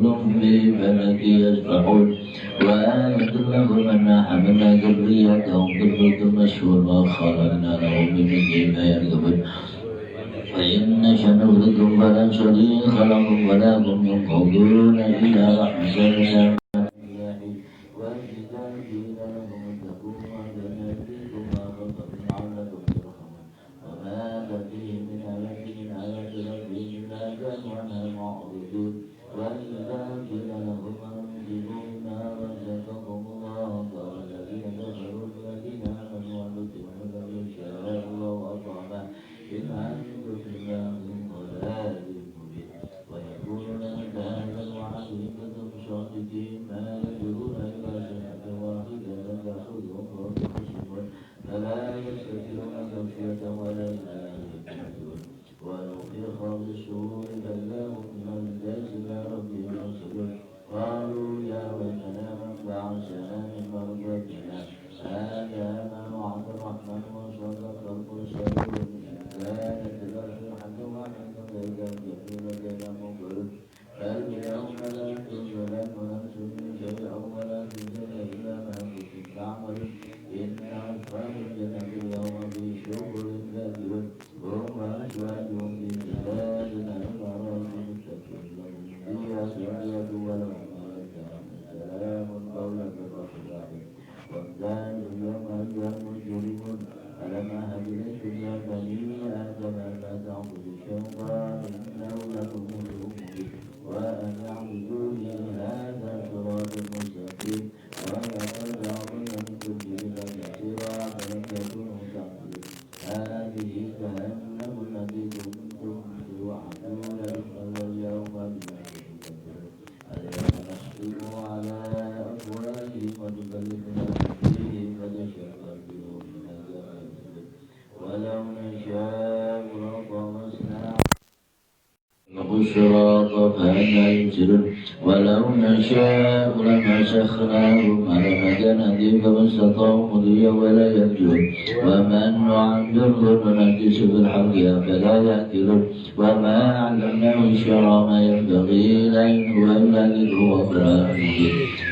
هم في فلك يسبحون وآية لهم أنا حملنا ذريتهم في الفلك المشهور وخلقنا لهم من مثله ما يركبون فإن نشأ نغرقهم فلا شريك لهم ولا هم ينقذون إلا رحمة لنا الصراط فأنا يبصرون ولو نشاء لمسخناهم على مكانتهم فما استطاعوا مضيا ولا يرجون ومن نعمره ننكس في الحق فلا يأكلون وما علمناه الشرع ما ينبغي له هو إلا ذكر وقرآن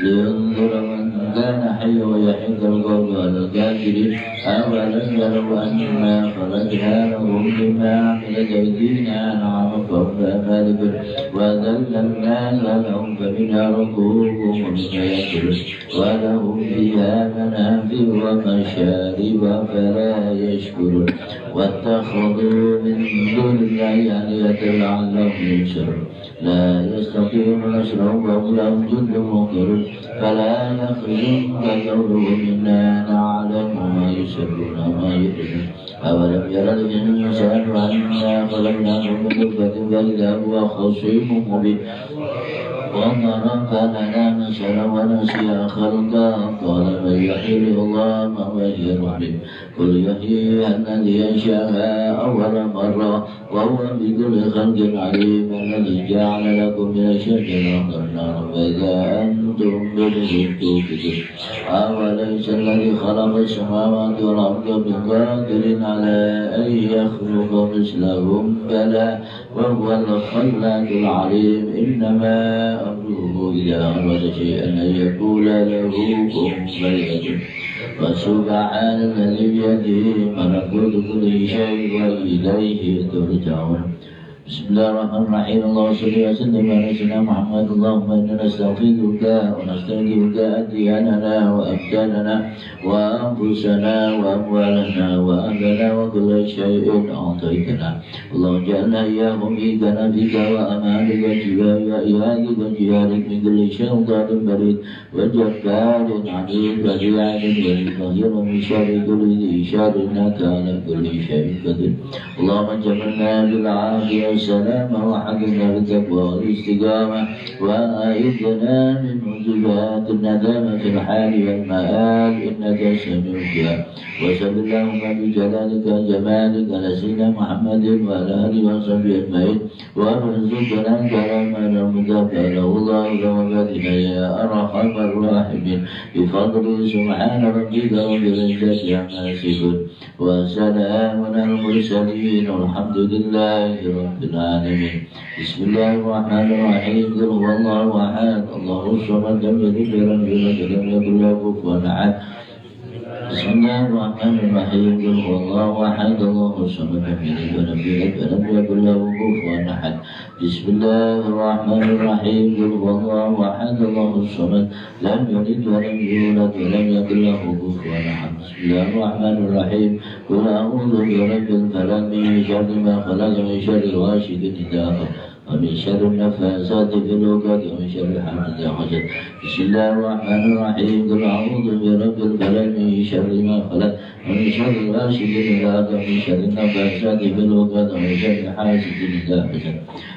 لينذر من كان حيا ويحيق القول على الكافرين أولم يروا أنا خلقنا لهم مما عملت أيدينا أنعاما فهم لها مالكون وذللناها لهم فمنها ركوبهم ومنها يأكلون ولهم فيها منافع ومشارب فلا يشكرون واتخذوا من دون الله آلهة لعلهم ينصرون لا يستطيعون نصرهم وهم لهم جند منكرون فلا يخرجنك قولهم إنا نعلم ما يسرون وما يعلنون أولم ير الإنسان أنا خلقناه من نطفة فإذا هو خصيم مبين وضرب لنا مثلا ونسي خلقا قال من يحيي العظام وهي رميم قل يحييها الذي أنشأها أول مرة وهو بكل خلق عليم الذي جعل لكم من الشجر نارا فإذا أنتم منه توقدون أوليس الذي خلق السماوات والأرض بقادر على أن يخلق مثلهم بلى وهو الخلاق العليم إنما أمره إذا أراد شيئا أن يقول له كن فيكون وسبحان الذي بيده ملكوت كل شيء وإليه ترجعون بسم الله الرحمن الرحيم اللهم صل وسلم على سيدنا محمد اللهم إنا نستغفرك ونستهديك أدياننا وأبداننا وأنفسنا وأموالنا وأهلنا وكل شيء أعطيتنا اللهم اجعلنا إياهم في كنفك وأمانك وإيادك وجهادك من كل شيطان بريد وجبار عنيد ولعن ولظهير من شر كل ذي شر إنك على كل شيء قدير اللهم اجعلنا بالعافية والسلام وحفظنا بالتقوى والاستقامة وأعذنا من موجبات الندامة في الحال والمآل إنك سميع الدعاء وصل اللهم بجلالك وجمالك على سيدنا محمد وعلى آله وصحبه أجمعين وارزقنا كرما المتقبل الله وبارك يا أرحم الراحمين بفضل سبحان ربك رب العزة عما يصفون وسلام على المرسلين والحمد لله رب العالمين. بسم الله الرحمن الرحيم. قل هو الله أحد الله الصمد لم يلد ولم يولد ولم يكن له كفوا أحد. بسم الله الرحمن الرحيم. قل هو الله أحد الله الصمد لم يلد ولم يولد ولم يكن له كفوا أحد. بسم الله الرحمن الرحيم. قل هو الله أحد الله الصمد لم يلد ولم يولد ولم يكن له كفوا أحد. بسم الله الرحمن الرحيم. قل أعوذ برب الفلق من شر ما خلق من شر غاسق إذا وقب ومن شر النفاثات في العقد ومن شر حاسد إذا حسد. بسم الله الرحمن الرحيم. قل أعوذ برب الفلق من شر ما خلق ومن شر غاسق إذا وقب ومن شر النفاثات في العقد ومن شر حاسد إذا حسد.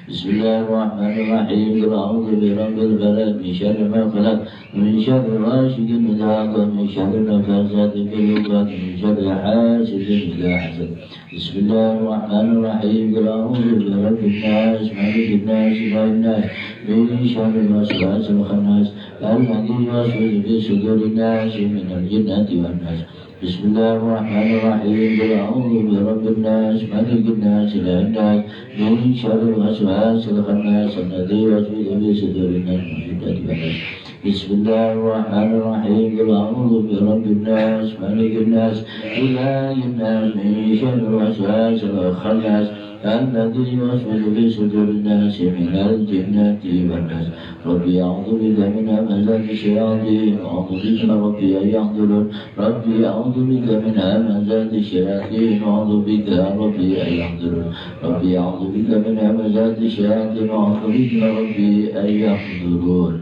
بسم الله الرحمن الرحيم. قل أعوذ برب الفلق من شر ما خلق ومن شر غاسق إذا وقب ومن شر النفاثات في العقد ومن شر حاسد إذا حسد. بسم الله الرحمن الرحيم. قل أعوذ برب الناس مالك الناس إله الناس من شر الوسواس الخناس الذي يوسوس في صدور الناس من الجنة والناس. بسم الله الرحمن الرحيم. قل أعوذ برب الناس مالك الناس إله الناس من شر الوسواس الخناس الذي يوسوس في صدور الناس من الجنة والناس. بسم الله الرحمن الرحيم. قل أعوذ برب الناس مالك الناس إله الناس من شر الوسواس الخناس الذي يوسوس في صدور الناس من الجنة والناس. ربي أعوذ بك من همزات الشياطين وأعوذ بك ربي أن يحضرون. ربي أعوذ بك من همزات الشياطين وأعوذ بك ربي أن يحضرون. ربي أعوذ بك من همزات الشياطين وأعوذ بك ربي أن يحضرون.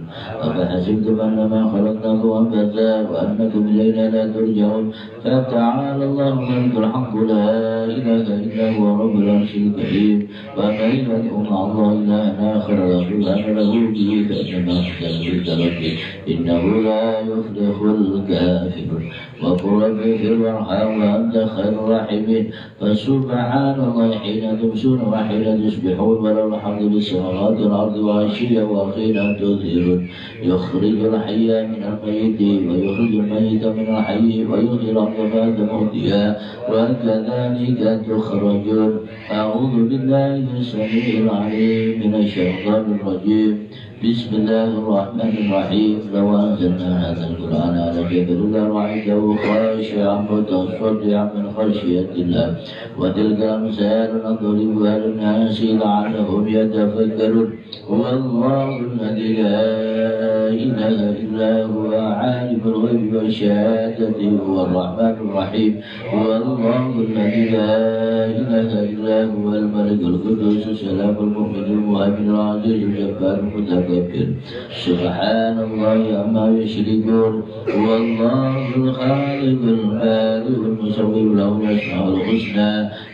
أفحسبتم أنما خلقناكم عبثا وأنكم إلينا لا ترجعون. فتعالى الله الملك الحق لا إله إلا هو رب العرش الكريم. ومن يدعو مع الله إلها آخر لا برهان له به فإنما يحتمل ربه إنه لا يفلح الكافرون. وقل رب اغفر وارحم وأنت خير الراحمين. فسبحان الله حين تمسون وحين تصبحون وله الحمد بالسماوات والأرض وعشيا وحين تظهرون. يخرج الحي من الميت ويخرج الميت من الحي ويحيي الأرض بعد موتها وكذلك تخرجون. أعوذ بالله السميع العليم من الشيطان الرجيم. بسم الله الرحمن الرحيم. لو أنزلنا هذا القرآن على جبل لرأيته خاشعا متصدعا من خشية الله. وتلك الأمثال نضربها للناس لعلهم يتفكرون. هو الله الذي لا إله إلا هو عالم الغيب والشهادة هو الرحمن الرحيم. هو الله الذي لا إله إلا هو الملك القدوس السلام المؤمن المهيمن العزيز الجبار المتكبر. سبحان الله عما يشركون. هو الله الخالق البارئ المصور له الأسماء الحسنى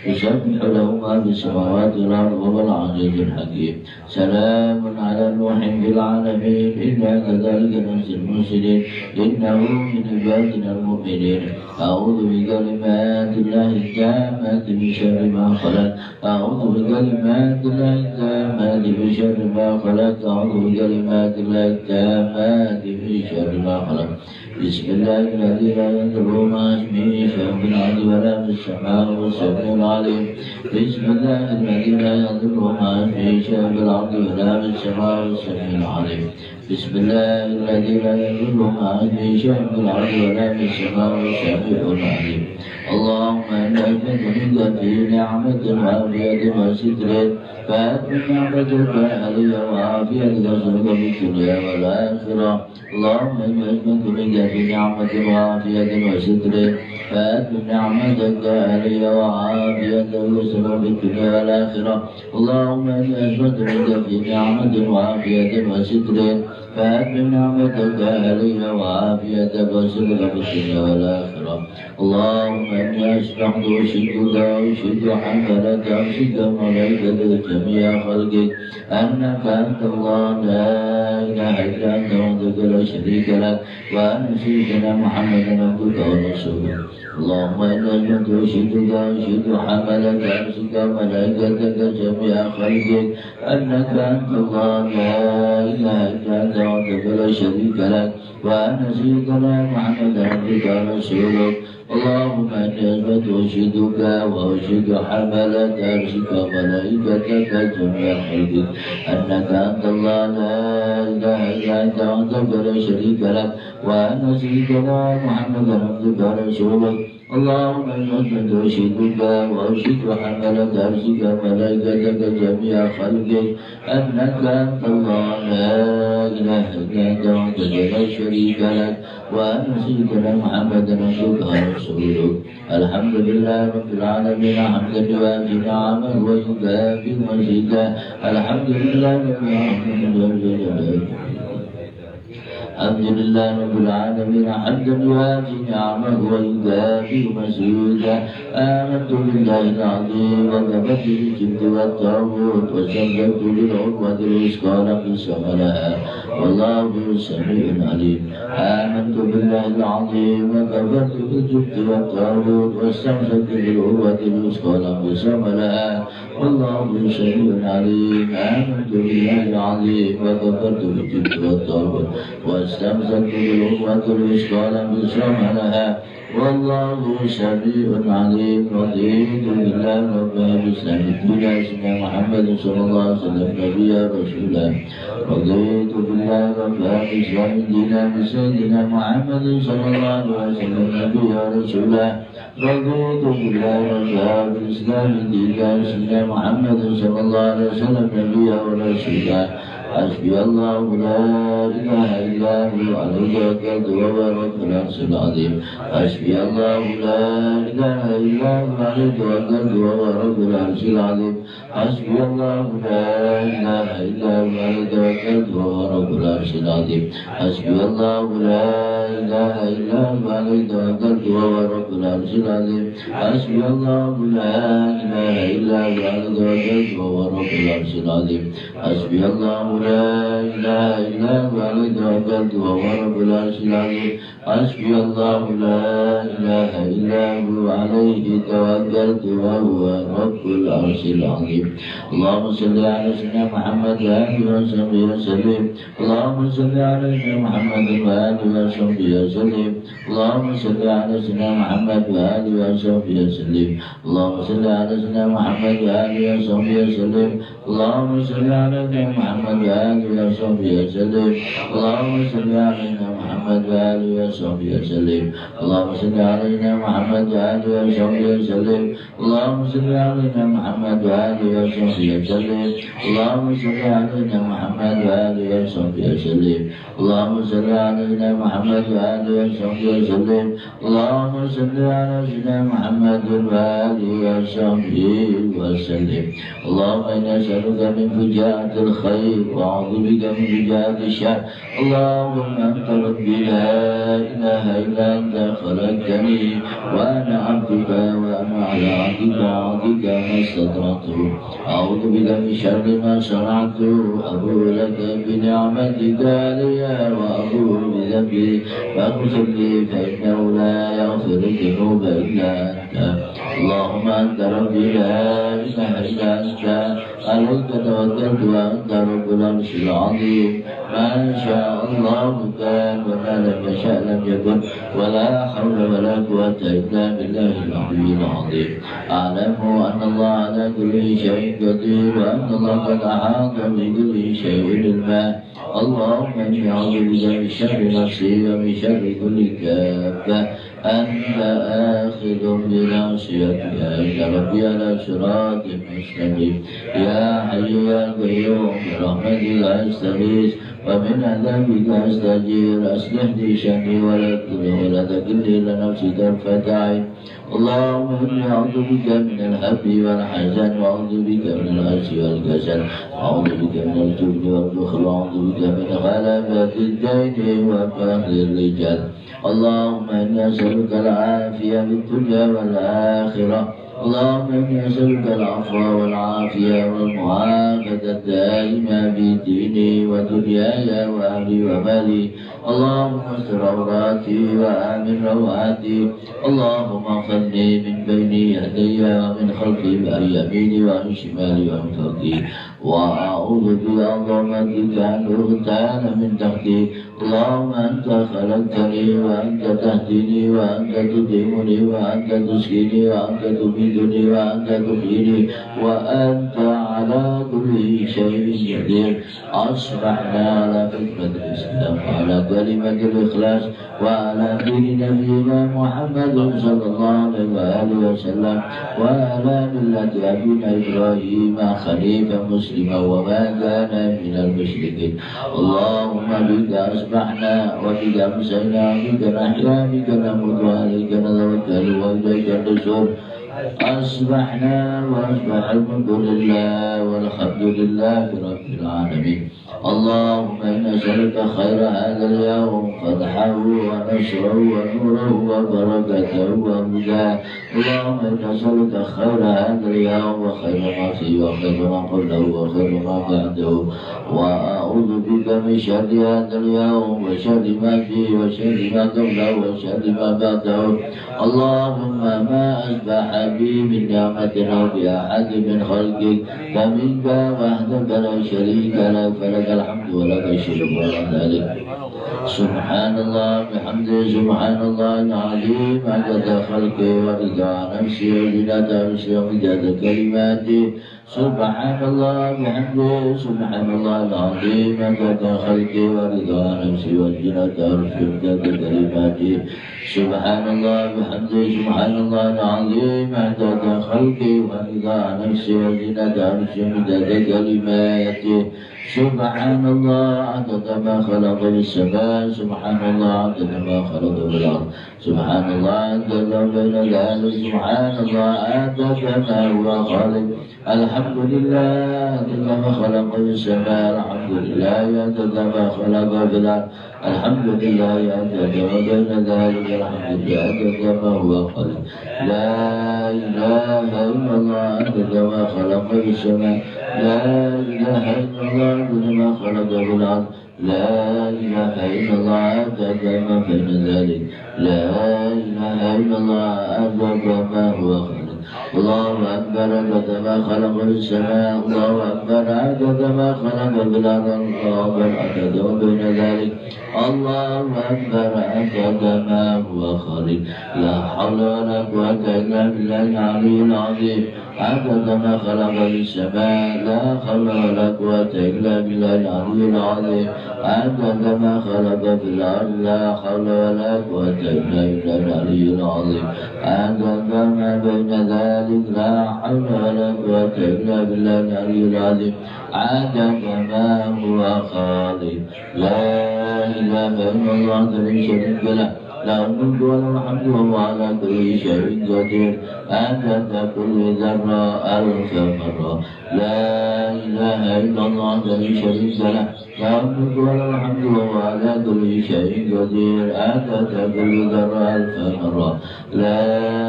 يسبح له ما في السماوات والأرض وهو العزيز الحكيم. سلام على نوح في العالمين إنا كذلك نجزي المحسنين إنه من عبادنا المؤمنين. أعوذ بكلمات الله التامات من شر ما خلق. أعوذ بكلمات الله التامات من شر ما خلق. أعوذ بكلمات الله التامات من شر ما خلق. بسم الله الذي لا يضر مع اسمه شيء في الأرض ولا في السماء والسميع العليم. بسم الله الذي لا يضر مع اسمه شيء في الأرض ولا في السماء والسميع العليم. بسم الله الذي لا يضر مع اسمه شيء في الأرض ولا في السماء والسميع العليم. اللهم إنا نسألك في نعمة وعافية وستر فأتم نعمتك علي وعافيتك وسرك في الدنيا والآخرة. اللهم إنا نسألك في نعمة وعافية وستر فأتم نعمتك علي وعافيتك وسرك في الدنيا والآخرة. اللهم إنا نسألك في نعمة وعافية وستر فأتم نعمتك علي وعافيتك وسرك في الدنيا والآخرة. اللهم إني أسبحت أشهدك وأشهد حملك أرشك ملائكتك جميع خلقك أنك أنت الله لا إله إلا أنت وحدك لا شريك لك وأن سيدنا محمدا عبدك ورسولك اللهم إنا أسألك وأشهدك وأشهد حملة عرشك وملائكتك جميع خلقك أنك أنت الله لا إله إلا أنت وحدك لا شريك لك وأن سيدنا محمدا عبدك ورسولك اللهم إني أثبت وأشهدك وأشهد حملة عرشك وملائكتك جميع خلقك أنك أنت الله لا إله إلا أنت وحدك لا شريك لك وأن سيدنا محمدا عبدك ورسولك اللهم إني أثبت وأشهدك وأشهد حملة عرشك وملائكتك جميع خلقك أنك أنت الله لا إله إلا أنت وحدك لا شريك لك وأن سيدنا محمدا عبدك ورسولك الحمد لله رب العالمين حمدا يوافي نعمه ويكافئ مزيدا الحمد لله رب العالمين الحمد لله رب العالمين حمدا يوافي نعمه ويكافئ مزيدا آمنت بالله العظيم وكفرت بالجبت والطاغوت واستمسكت بالعروة الوثقى لا انقسام لها والله سميع عليم آمنت بالله العظيم وكفرت بالجبت والطاغوت واستمسكت بالعروة الوثقى لا انقسام لها والله سميع عليم آمنت بالله العظيم وكفرت بالجبت والطاغوت واستمسكت بالعروة الوثقى لا انقسام لها والله سميع عليم رضيت بالله ربا بإسلام الدنيا سيدنا محمد صلى الله عليه وسلم نبيا رسولا رضيت بالله ربا بإسلام الدنيا بسيدنا محمد صلى الله عليه وسلم نبيا رسولا رضيت بالله ربا بإسلام الدنيا سيدنا محمد صلى الله عليه وسلم نبيا ورسولا حسبي الله لا إله إلا هو عليه توكلت وهو رب العرش العظيم حسبي الله لا إله إلا هو عليه توكلت وهو رب العرش العظيم حسبي الله لا إله إلا هو عليه توكلت وهو رب العرش العظيم حسبي الله لا إله إلا هو عليه توكلت وهو رب العرش العظيم حسبي الله لا إله إلا هو عليه توكلت وهو رب العرش العظيم حسبي الله لا إله إلا هو عليه توكلت وهو رب العرش العظيم حسبي الله لا إله إلا هو عليه توكلت وهو رب العرش العظيم اللهم صل على سيدنا محمد وآله وصحبه وسلم اللهم صل على سيدنا محمد وآله وصحبه وسلم اللهم صل على سيدنا محمد وآله وصحبه وسلم اللهم صل على سيدنا محمد وآله وصحبه وسلم اللهم صل على سيدنا محمد وآله وصحبه وسلم اللهم صل على سيدنا محمد وآله وصحبه وسلم اللهم صل على سيدنا محمد وآله وصحبه وسلم اللهم صل على سيدنا محمد وآله وصحبه وسلم اللهم صل على سيدنا محمد وآله وصحبه وسلم اللهم صل على سيدنا محمد وآله وصحبه وسلم اللهم صل على سيدنا محمد وآله وصحبه وسلم اللهم إنا نسألك من فجاءة الخير وأعوذ بك من فجاءة الشر اللهم أنت ربي لا إله إلا أنت خلقتني وأنا عبدك وأنا على عهدك ووعدك ما استطعت أعوذ بك من شر ما صنعت أبوء لك بنعمتك علي وأبوء بذنبي فاغفر لي فإنه لا يغفر الذنوب إلا أنت اللهم أنت ربي لا إله إلا أنت عليك توكلت وأنت رب العرش العظيم ما شاء الله كان وما لم يشاء لم يكن ولا حول ولا قوة إلا بالله العلي العظيم أعلم أن الله على كل شيء قدير وأن الله قد أحاط بكل شيء علما اللهم إني أعوذ بك من شر نفسي ومن شر كل كافة أنت آخذ بناصيتك يا ربي على صراط مستقيم يا حي يا قيوم برحمتك أستغيث ومن عذابك أستجير أصلح لي شأني ولا تكلني إلى نفسي طرفة عين اللهم إني أعوذ بك من الهم والحزن وأعوذ بك من الغش والكسل وأعوذ بك من الجبن والبخل وأعوذ بك من غلبة الدين وفقر الرجال اللهم إني أسألك العافية في الدنيا والآخرة اللهم إني أسألك العفو والعافية والمعافاة الدائمة في ديني ودنياي وأهلي ومالي. اللهم استر عوراتي وآمن روعاتي. اللهم اغفرني من بين يدي ومن خلفي وعن يميني وعن شمالي وعن فوقي، وأعوذ بعظمتك أن أغتال من تحتي. اللهم أنت خلقتني وأنت تهديني وأنت تديمني وأنت تسكيني وأنت تميتني وأنت تحييني وأنت على كل شيء قدير. أصبحنا على فكرة الإسلام وعلى كلمة الإخلاص وعلى دين نبينا محمد صلى الله عليه وآله وسلم وعلى ملة أبينا إبراهيم خليفا مسلما وما كان من المشركين. اللهم بك أصبحنا وبك أمسينا وبك نحيا بك نموت وعليك نتوكل وإليك النشور. أصبحنا وأصبح الملك لله والحمد لله رب العالمين. اللهم إنا نسألك خير هذا اليوم فتحه ونصره ونوره وبركته وهداه. اللهم إنا نسألك خير هذا اليوم وخير ما فيه وخير ما قبله وخير ما بعده، وأعوذ بك من شر هذا اليوم وشر ما فيه وشر ما قبله وشر ما بعده. اللهم ما أصبح بي من نعمة أو بأحد من خلقك فمنك وحدك لا شريك لك، فلك الحمد ولك الشكر على ذلك. سبحان الله بحمده، سبحان الله العظيم عدد خلقه ورضا نفسه وزنة عرشه ومداد كلماته. سبحان الله بحمده، سبحان الله العظيم عدد خلقه ورضا نفسه وزنة عرشه ومداد كلماته. سبحان الله بحمده، سبحان الله العظيم عدد خلقه ورضا نفسه وزنة عرشه ومداد كلماته. سبحان الله عدد ما خلق في السماء، سبحان الله عدد ما خلق في الأرض، سبحان الله عدد بين ذلك، سبحان الله عدد ما هو خالق. الحمد لله عدد ما خلق في السماء، الحمد لله عدد ما خلق في الأرض، الحمد لله عدد وبين ذلك، الحمد لله عدد ما هو خالق. لا إله إلا الله عدد ما خلق في السماء، لا إله إلا الله عدد ما خلق في الأرض، لا إله إلا الله عدد ما بين ذلك، لا إله إلا الله عدد ما هو خالق. الله أكبر عدد ما خلق في السماء، الله أكبر عدد ما خلق في الأرض، الله أكبر عدد ما بين ذلك، الله أكبر عدد ما هو خالق. لا حول ولا قوة إلا بالله العلي العظيم. عدد ما خلق في السماء، لا حول ولا قوة إلا بالله العلي العظيم. عدد ما خلق في الأرض، لا حول ولا قوة إلا بالله العلي العظيم. عدد ما بين ذلك، لا حول ولا قوة إلا بالله العلي العظيم. عدد ما هو خالق. لا إله إلا الله لا شريك له، له الملك وله الحمد وهو على كل شيء قدير. عدد كل ذرة ألف مرة. لا إله إلا الله لا شريك له، له الملك وله الحمد وهو على كل شيء قدير. عدد كل ذرة ألف مرة. لا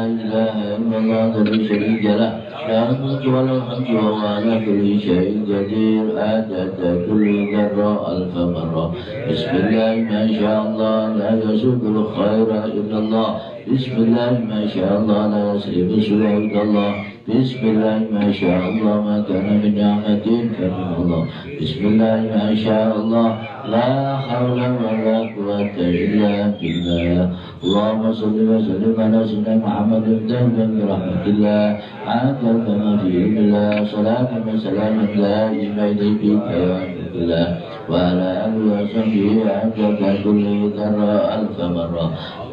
إله إلا الله لا شريك له، له الملك وله الحمد وهو على كل شيء قدير. عدد كل ذرة ألف مرة. بسم الله ما شاء الله لا يسوق الخير إلا الله. بسم الله ما شاء الله لا يسرب السوء إلا الله. بسم الله ما شاء الله ما كان من نعمة فمن الله. بسم الله ما شاء الله لا حول ولا قوة إلا بالله. اللهم صل وسلم على سيدنا محمد دائما برحمة الله عدد ما في علم الله، صلاة وسلاما دائمين بك الله وعلى آله وصحبه عدد كل ذرة ألف مرة.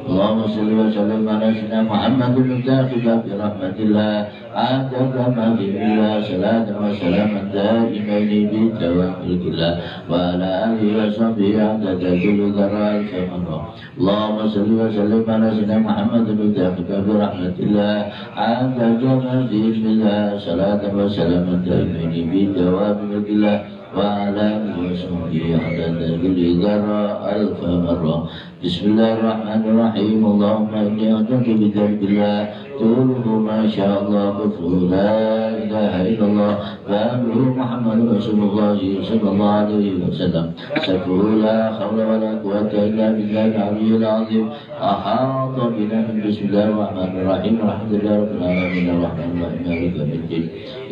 اللهم صل وسلم على سيدنا محمد الداخل برحمة الله عدد ما في الله، صلاة وسلاما دائمين بدوام ملك الله وعلى آله وصحبه عدد كل ذرة ألف مرة. اللهم صل وسلم على سيدنا محمد الداخل برحمة الله عدد ما في الله، صلاة وسلاما دائمين بدوام ملك الله وعلى آله وصحبه عدد كل ذرة ألف مرة. بسم الله الرحمن الرحيم. اللهم إني أعوذ بذنب الله تقوله ما شاء الله بفضل لا إله إلا الله فأمره محمد رسول الله صلى الله عليه وسلم سفه لا حول ولا قوة إلا بالله العلي العظيم أحاط بنا من بسم الله الرحمن الرحيم الحمد لله رب العالمين الرحمن الرحيم مالك يوم الدين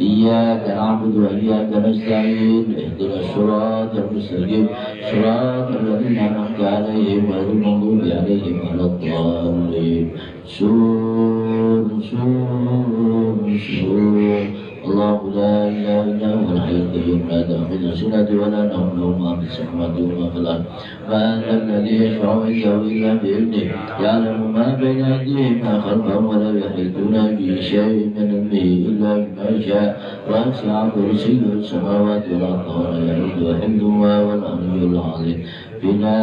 إياك نعبد وإياك نستعين اهدنا الصراط المستقيم صراط الذين أنعمت عليهم غير المغضوب عليهم ولا الضالين. سور الله لا إله إلا هو الحي القيوم لا تأخذه سنة ولا نوم له ما في السماوات وما في الأرض من الذي يشفع عنده إلا بإذنه يعلم ما بين أيديهم ما خلفهم ولا يحيطون بشيء من علمه إلا بما شاء وسع كرسيه السماوات والأرض ولا يئوده حفظهما والعلي العظيم. بنا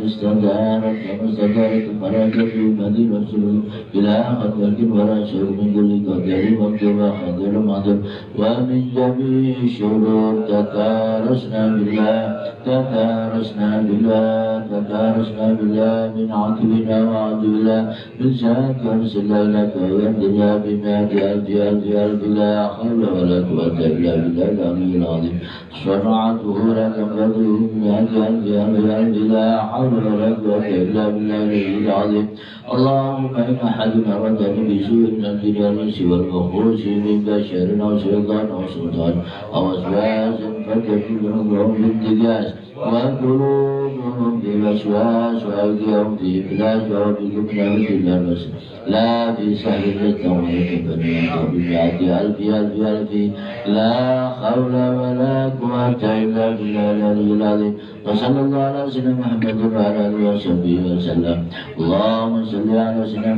استدارت ومستدارت الملائكة المدين والسلوك إلى أخذ لكن ولا شيء من كل قدر مكتوب حاضر معذب ومن جميع الشرور تتارسنا بالله من عقبنا وعدونا من ساعة أرسل لك ويمدنا بمئة ألف لا حول ولا قوة إلا بالله العلي العظيم. صنعته لك بدره بمئة ألف لا حول ولا قوة إلا بالله العلي العظيم. اللهم إن أحدنا ردني بسوء من الجن والإنس والوحوش من بشر أو شيطان أو سلطان أو وسواس فكفرهم بالتجاس وقلوبهم بوسواس وأيديهم في إفلاس وأرجلهم من الجن لا في سهل التوحيد فنعم بمئة ألف لا حول ولا قوة إلا بالله العلي العظيم. وصلى الله على سيدنا محمد وعلى آله وصحبه وسلم. اللهم صل على سيدنا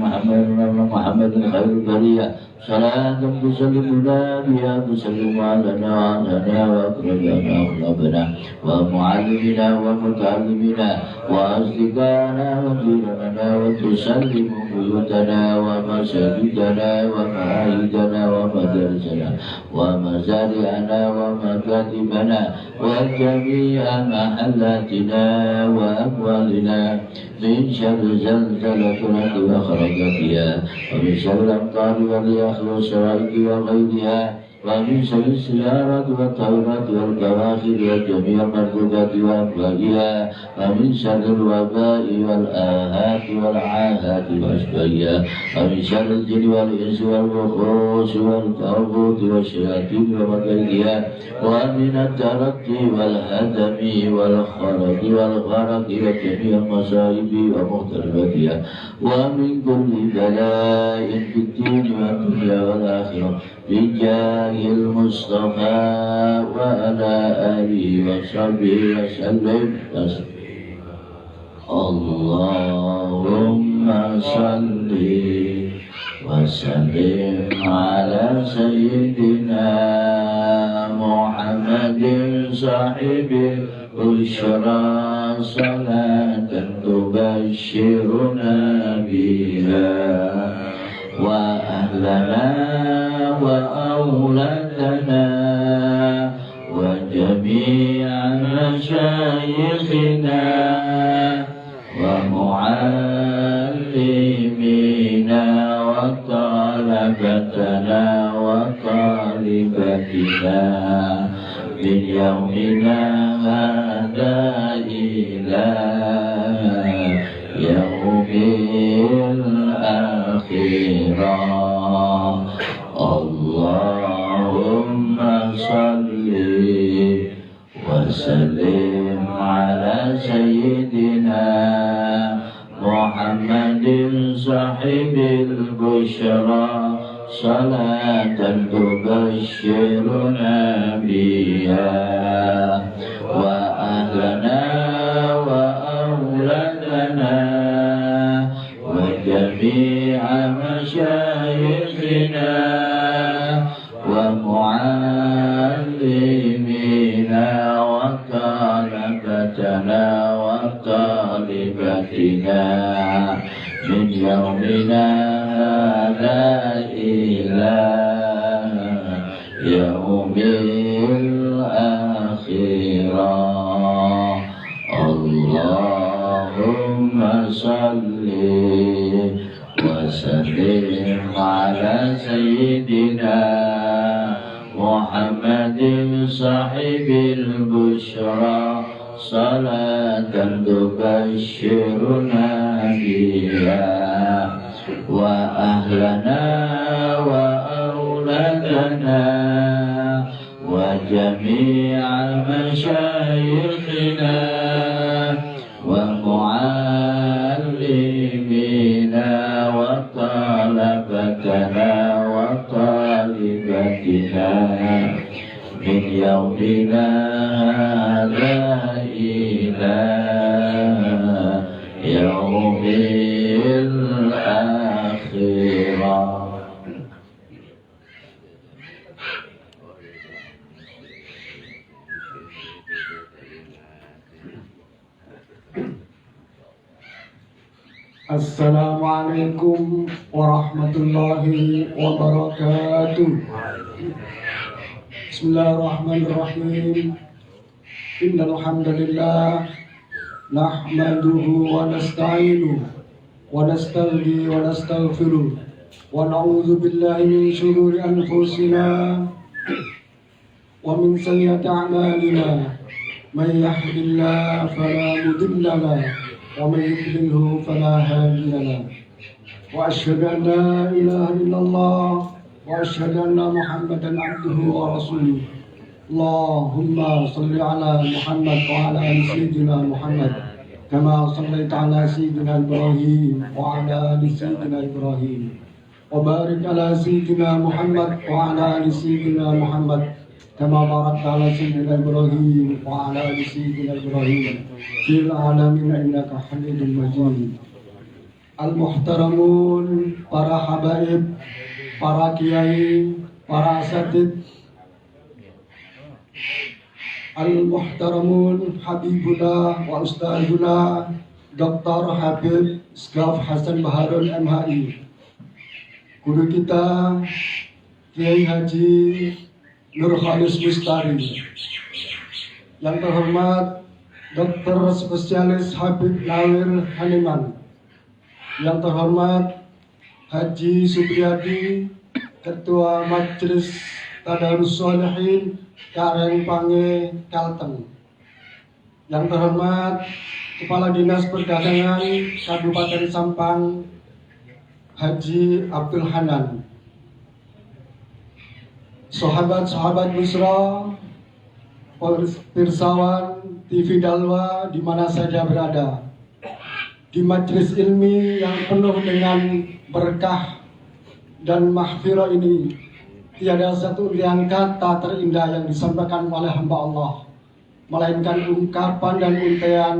محمد خير البرية صلاة تسلمنا بها تسلم علينا وعننا وأقربنا وأقربنا ومعلمنا ومتعلمنا وأصدقائنا وجيراننا وتسلم بيوتنا ومساجدنا ومعاهدنا ومدارسنا ومزارعنا ومكاتبنا وجميع محلاتنا وأموالنا من شر زلزلة الأرض وخرجاتها ومن شر الأمطار والرياح والصواعق وغيرها ومن شر السيارات والطائرات والكواكب وجميع المركوبات وأنواعها ومن شر الوباء والآهات والعاهات وأشباهها ومن شر الجن والإنس والوحوش والطاغوت والشياطين ومكائدها ومن الترقي والهدم والخرق والغرق وجميع المصائب ومختلفاتها ومن كل بلاء في الدين والدنيا والآخرة بجاه المصطفى وعلى آله وصحبه وسلم. اللهم صل وسلم على سيدنا محمد صاحب البشرى صلاة تبشرنا بها وأهلنا وأولادنا وجميع مشايخنا ومعلمينا وطلبتنا وطالبتنا من يومنا هذا إلى يوم الآخرة. اللهم صل وسلم على سيدنا محمد صاحب البشرى صلاة تبشرنا بها وأهلنا وأولادنا وجميع مشايخنا ومعلمينا وطلبتنا وطالبتنا من يومنا هذا إلى يوم الآخرة. صل وسلم على سيدنا محمد صاحب البشرى صلاة تبشرنا بها وأهلنا وأولادنا وجميع مشايخنا ومعلمينا وطلبتنا وطالبتنا من يومنا هذا إلى يوم الآخرة. Assalamualaikum warahmatullahi wabarakatuh. Bismillahirrahmanirrahim. Innal hamdalillah nahmaduhu wa nasta'inuhu wa nastaghfiruhu wa nastaghfiruh wa na'udzu billahi min shururi anfusina wa min sayyiati a'malina. May yahdihillahu fala mudilla lahu ومن يضلله فلا هادي له وأشهد أن لا إله إلا الله وأشهد أن محمدا عبده ورسوله. اللهم صل على محمد وعلى آل سيدنا محمد كما صليت على سيدنا إبراهيم وعلى آل سيدنا إبراهيم وبارك على سيدنا محمد وعلى آل سيدنا محمد كما باركت على سيدنا إبراهيم وعلى آل سيدنا إبراهيم في العالمين إنك حميد مجيد. Al-muhtaramun, para habaib, para kiai, para asatid. Al-muhtaramun Habibullah wa Ustazullah Dr. Habib Skaf Hasan Baharun MHI, guru kita Kiai Haji Nur Khalis Mustari. Yang terhormat Dr. Spesialis Habib Nawir Haniman. Yang terhormat Haji Supriyadi, Ketua Majelis Tadarus Sholihin Karangpange Kalteng. Yang terhormat Kepala Dinas Perdagangan Kabupaten Sampang Haji Abdul Hanan. Sahabat-sahabat Busra, pirsawan TV Dalwa di mana saja berada, di majelis ilmi yang penuh dengan berkah dan mahfirah ini, tiada satu liang kata terindah yang disampaikan oleh hamba Allah, melainkan ungkapan dan untaian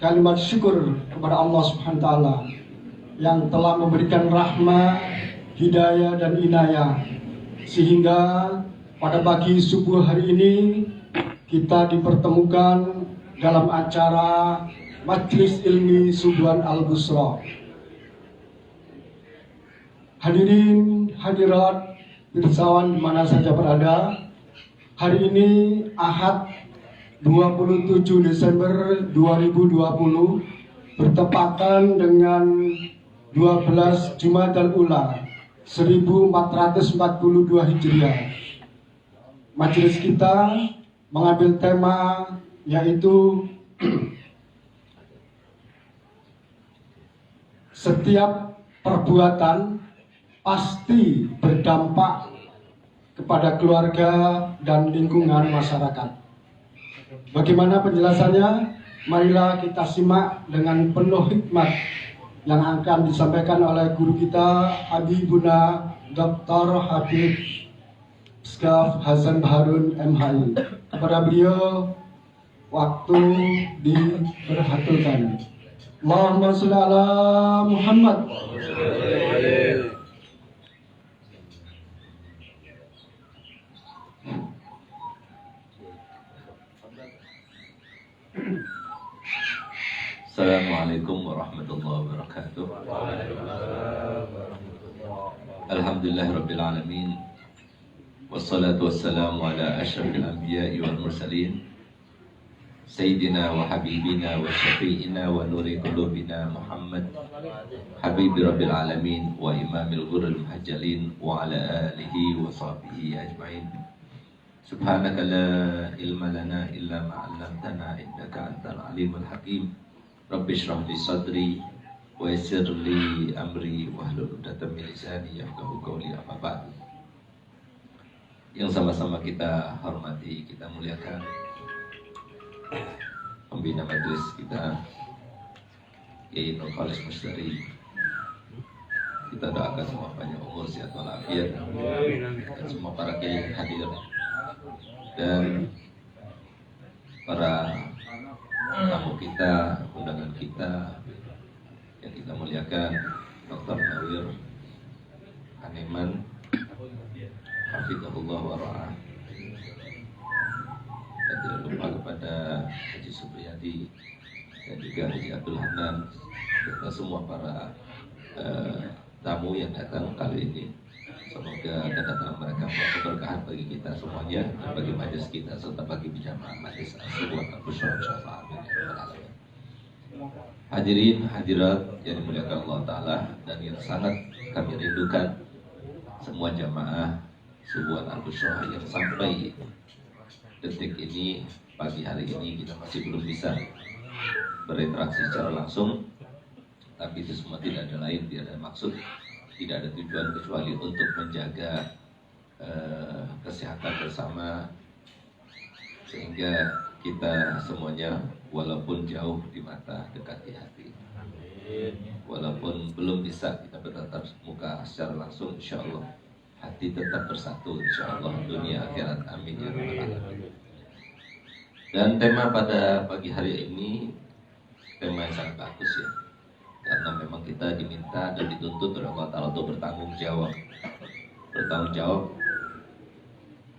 kalimat syukur kepada Allah Subhanahu wa taala yang telah memberikan rahmat, hidayah dan inayah, sehingga pada pagi subuh hari ini kita dipertemukan dalam acara Majelis Ilmi Subuhan Al-Busra. Hadirin hadirat pirsawan di mana saja berada, hari ini Ahad 27 Desember 2020 bertepatan dengan 12 Jumadal Ula 1442 Hijriah. Majelis kita mengambil tema yaitu setiap perbuatan pasti berdampak kepada keluarga dan lingkungan masyarakat. Bagaimana penjelasannya? Marilah kita simak dengan penuh hikmat yang akan disampaikan oleh guru kita Habibuna Dr. Habib Skaf Hasan Baharun MHI. Kepada beliau waktu diperhatulkan. Allahumma sholli ala Muhammad. Assalamualaikum warahmatullahi wabarakatuh. Alhamdulillahirabbil alamin. Wassalatu wassalamu ala asyrafil anbiya'i wal mursalin سيدنا وحبيبنا وشفيعنا ونور قلوبنا محمد حبيب رب العالمين وإمام الغر المحجلين وعلى آله وصحبه أجمعين. سبحانك لا علم لنا إلا ما علمتنا إنك أنت العليم الحكيم. رب اشرح لي صدري ويسر لي أمري واحلل عقدة من لساني يفقهوا قولي. أما بعد. Yang sama-sama kita hormati, kita muliakan pembina majelis kita Kiai Nur Khalis Mustari. Kita doakan semua banyak umur, sehat walafiat, dan semua para kiai hadir dan para tamu kita, undangan kita yang kita muliakan, Dr. Nawir Haneman Hafizahullah wa ra'ah. Dan tidak lupa kepada Haji Supriyadi dan juga Haji Abdul Hanan serta semua para tamu yang datang kali ini. Semoga kedatangan mereka membawa keberkahan bagi kita semuanya dan bagi majelis kita serta bagi jamaah majelis As-Subuh Al-Busyra Insyaallah. Amin ya rabbal alamin. Hadirin hadirat yang dimuliakan Allah Ta'ala dan yang sangat kami rindukan, semua jamaah Subuh Al-Busyra yang sampai detik ini, pagi hari ini kita masih belum bisa berinteraksi secara langsung, tapi itu semua tidak ada lain, tidak ada maksud, tidak ada tujuan kecuali untuk menjaga kesehatan bersama, sehingga kita semuanya walaupun jauh di mata, dekat di hati. Walaupun belum bisa kita bertatap muka secara langsung, insya Allah hati tetap bersatu, insya Allah dunia akhirat. Amin ya rabbal alamin. Dan tema pada pagi hari ini tema yang sangat bagus ya, karena memang kita diminta dan dituntut oleh Allah Ta'ala untuk bertanggung jawab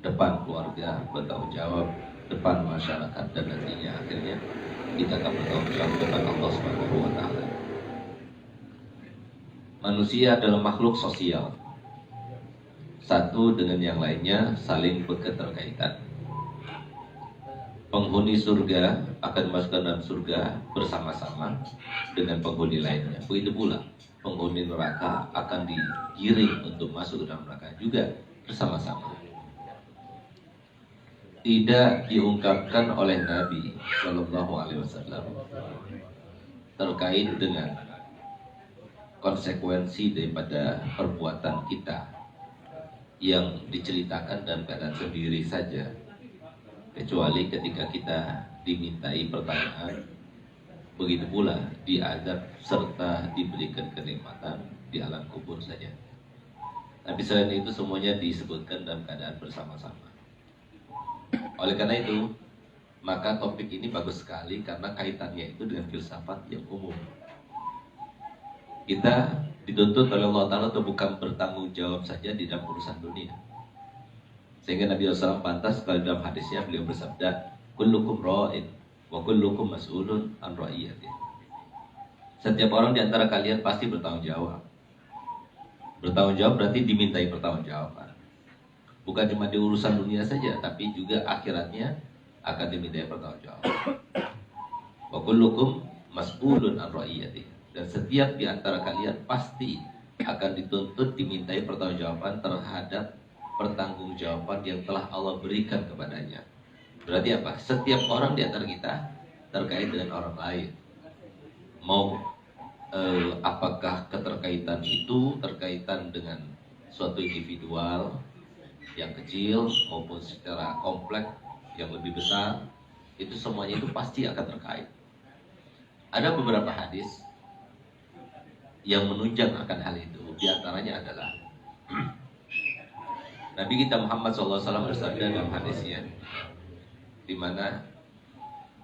depan keluarga, bertanggung jawab depan masyarakat, dan nantinya akhirnya kita akan bertanggung jawab depan Allah Subhanahu wa Ta'ala. Manusia adalah makhluk sosial, satu dengan yang lainnya saling berketerkaitan. Penghuni surga akan dimasukkan dalam surga bersama-sama dengan penghuni lainnya. Begitu pula penghuni neraka akan digiring untuk masuk ke dalam neraka juga bersama-sama. Tidak diungkapkan oleh Nabi Shallallahu Alaihi Wasallam terkait dengan konsekuensi daripada perbuatan kita yang diceritakan dalam keadaan sendiri saja, kecuali ketika kita dimintai pertanyaan. Begitu pula diadab serta diberikan kenikmatan di alam kubur saja. Tapi selain itu semuanya disebutkan dalam keadaan bersama-sama. Oleh karena itu, maka topik ini bagus sekali karena kaitannya itu dengan filsafat yang umum. Kita dituntut oleh Allah Ta'ala untuk bukan bertanggung jawab saja di dalam urusan dunia. Sehingga Nabi SAW pantas kalau dalam hadisnya beliau bersabda, kullukum ra'in wa kullukum mas'ulun an ra'iyati. Setiap orang di antara kalian pasti bertanggung jawab. Bertanggung jawab berarti dimintai pertanggungjawaban. Bukan cuma di urusan dunia saja, tapi juga akhiratnya akan dimintai pertanggungjawaban. Wa kullukum mas'ulun an ra'iyati. Dan setiap di antara kalian pasti akan dituntut dimintai pertanggungjawaban terhadap pertanggungjawaban yang telah Allah berikan kepadanya. Berarti apa? Setiap orang di antara kita terkait dengan orang lain. Mau apakah keterkaitan itu terkaitan dengan suatu individual yang kecil maupun secara kompleks yang lebih besar, itu semuanya itu pasti akan terkait. Ada beberapa hadis yang menunjang akan hal itu. Di antaranya adalah Nabi kita Muhammad SAW bersabda dalam hadisnya, di mana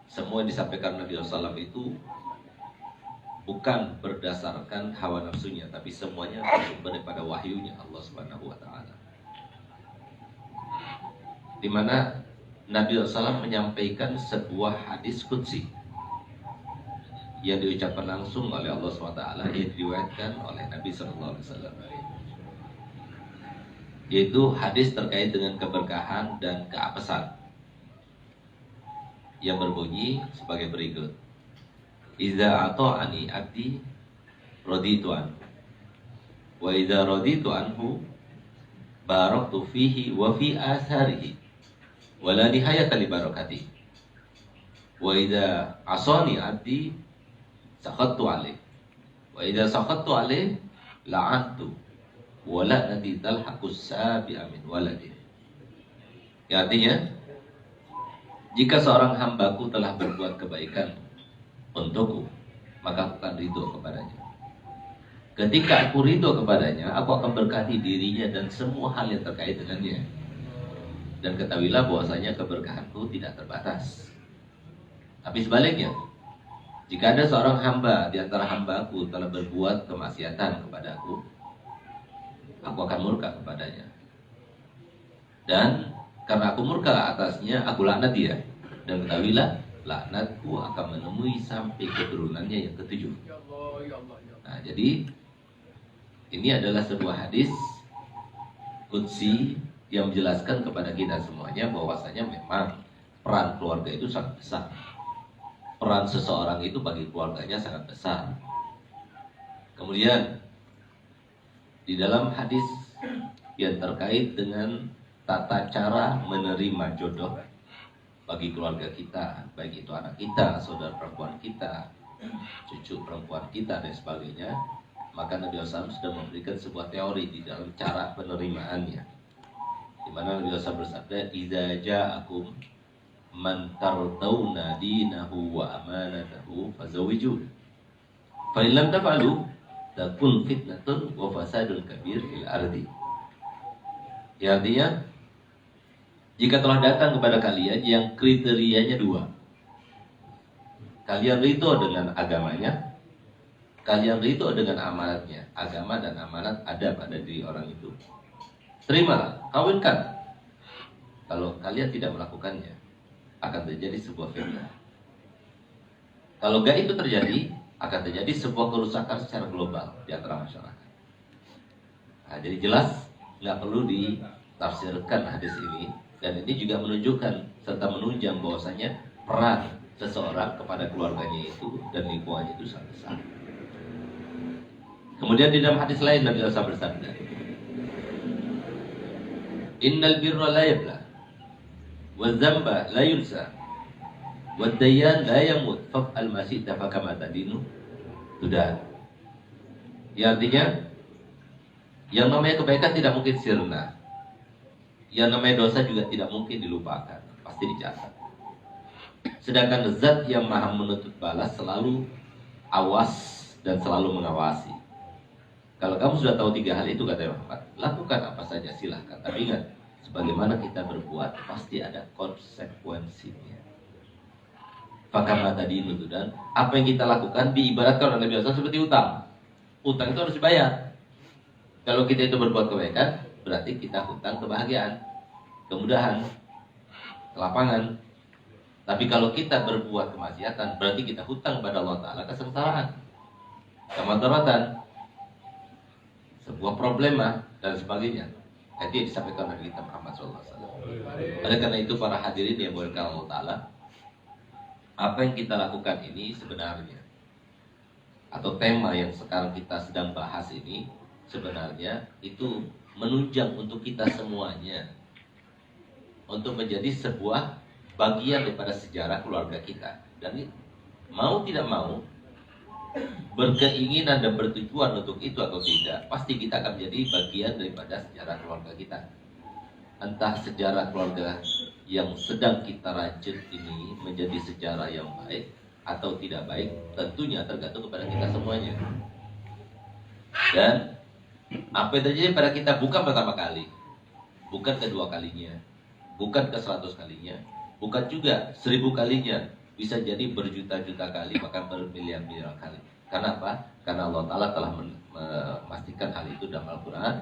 semua yang disampaikan Nabi SAW itu bukan berdasarkan hawa nafsunya, tapi semuanya bersumber daripada wahyunya Allah Subhanahu wa Ta'ala. Di mana Nabi SAW menyampaikan sebuah hadis qudsi yang diucapkan langsung oleh Allah SWT, yang diriwayatkan oleh Nabi SAW, yaitu hadis terkait dengan keberkahan dan keapesan. yang berbunyi sebagai berikut. Idza ata'ani abdi raditu anhu wa idza raditu anhu baraktu fihi wa fi atharihi wa la nihayata li barakati wa idza asani abdi sakhattu alaih wa idza sakhattu alaih la'antu wa la'nati talhaqus sabi'a min waladi. Ya, artinya jika seorang hambaku telah berbuat kebaikan untukku, maka aku akan ridho kepadanya. Ketika aku ridho kepadanya, aku akan berkati dirinya dan semua hal yang terkait dengannya. Dan ketahuilah bahwasanya keberkahanku tidak terbatas. Tapi sebaliknya, jika ada seorang hamba di antara hambaku telah berbuat kemaksiatan kepadaku, aku akan murka kepadanya. Dan karena aku murka atasnya, aku laknat dia. Dan ketahuilah, laknatku akan menemui sampai keturunannya yang ketujuh. Nah, jadi ini adalah sebuah hadis qudsi yang menjelaskan kepada kita semuanya bahwasanya memang peran keluarga itu sangat besar. Peran seseorang itu bagi keluarganya sangat besar. Kemudian di dalam hadis yang terkait dengan tata cara menerima jodoh bagi keluarga kita, baik itu anak kita, saudara perempuan kita, cucu perempuan kita dan sebagainya, maka Nabi SAW sudah memberikan sebuah teori di dalam cara penerimaannya, di mana Nabi SAW bersabda, "Idza ja'akum man tardawna dinahu wa amanatahu fazawwijuh. Fa in lam taf'alu takun fitnatun wa fasadun kabir fil ardi." Ya, artinya jika telah datang kepada kalian yang kriterianya dua, kalian ridho dengan agamanya, kalian ridho dengan amanatnya. Agama dan amanat ada pada diri orang itu, terimalah, kawinkan. Kalau kalian tidak melakukannya, akan terjadi sebuah fitnah. Kalau gak itu terjadi, akan terjadi sebuah kerusakan secara global di antara masyarakat. Nah, jadi jelas nggak perlu ditafsirkan hadis ini. Dan ini juga menunjukkan serta menunjang bahwasanya peran seseorang kepada keluarganya itu dan lingkungannya itu sangat besar. Kemudian di dalam hadis lain Nabi SAW bersabda, "Innal birra la yabla, wa dzamba la yunsa, wa dayyan la yamut, fa'al ma syi'ta fakama tadinu tudan." Ya, artinya yang namanya kebaikan tidak mungkin sirna. Yang namanya dosa juga tidak mungkin dilupakan, pasti dicatat. Sedangkan zat yang maha menuntut balas selalu awas dan selalu mengawasi. Kalau kamu sudah tahu 3 hal itu, kata Muhammad, lakukan apa saja silahkan. Tapi ingat, sebagaimana kita berbuat pasti ada konsekuensinya. Fakama tadi itu, dan apa yang kita lakukan diibaratkan oleh Nabi SAW seperti utang. Utang itu harus dibayar. Kalau kita itu berbuat kebaikan, berarti kita hutang kebahagiaan, kemudahan, kelapangan. Tapi kalau kita berbuat kemaksiatan, berarti kita hutang pada Allah Ta'ala kesengsaraan, kemadaratan, sebuah problema dan sebagainya. Itu yang disampaikan oleh kita Muhammad SAW. Oleh karena itu para hadirin yang dimuliakan Allah Ta'ala, apa yang kita lakukan ini sebenarnya, atau tema yang sekarang kita sedang bahas ini, sebenarnya itu menunjang untuk kita semuanya, untuk menjadi sebuah bagian daripada sejarah keluarga kita. Dan mau tidak mau, berkeinginan dan bertujuan untuk itu atau tidak, pasti kita akan menjadi bagian daripada sejarah keluarga kita. Entah sejarah keluarga yang sedang kita rajut ini menjadi sejarah yang baik atau tidak baik, tentunya tergantung kepada kita semuanya. Dan apa yang terjadi pada kita bukan pertama kali, bukan kedua kalinya, bukan ke 100 kalinya, bukan juga 1000 kalinya, bisa jadi berjuta-juta kali, bahkan bermiliar-miliar kali. Karena apa? Karena Allah Ta'ala telah memastikan hal itu dalam Al-Quran.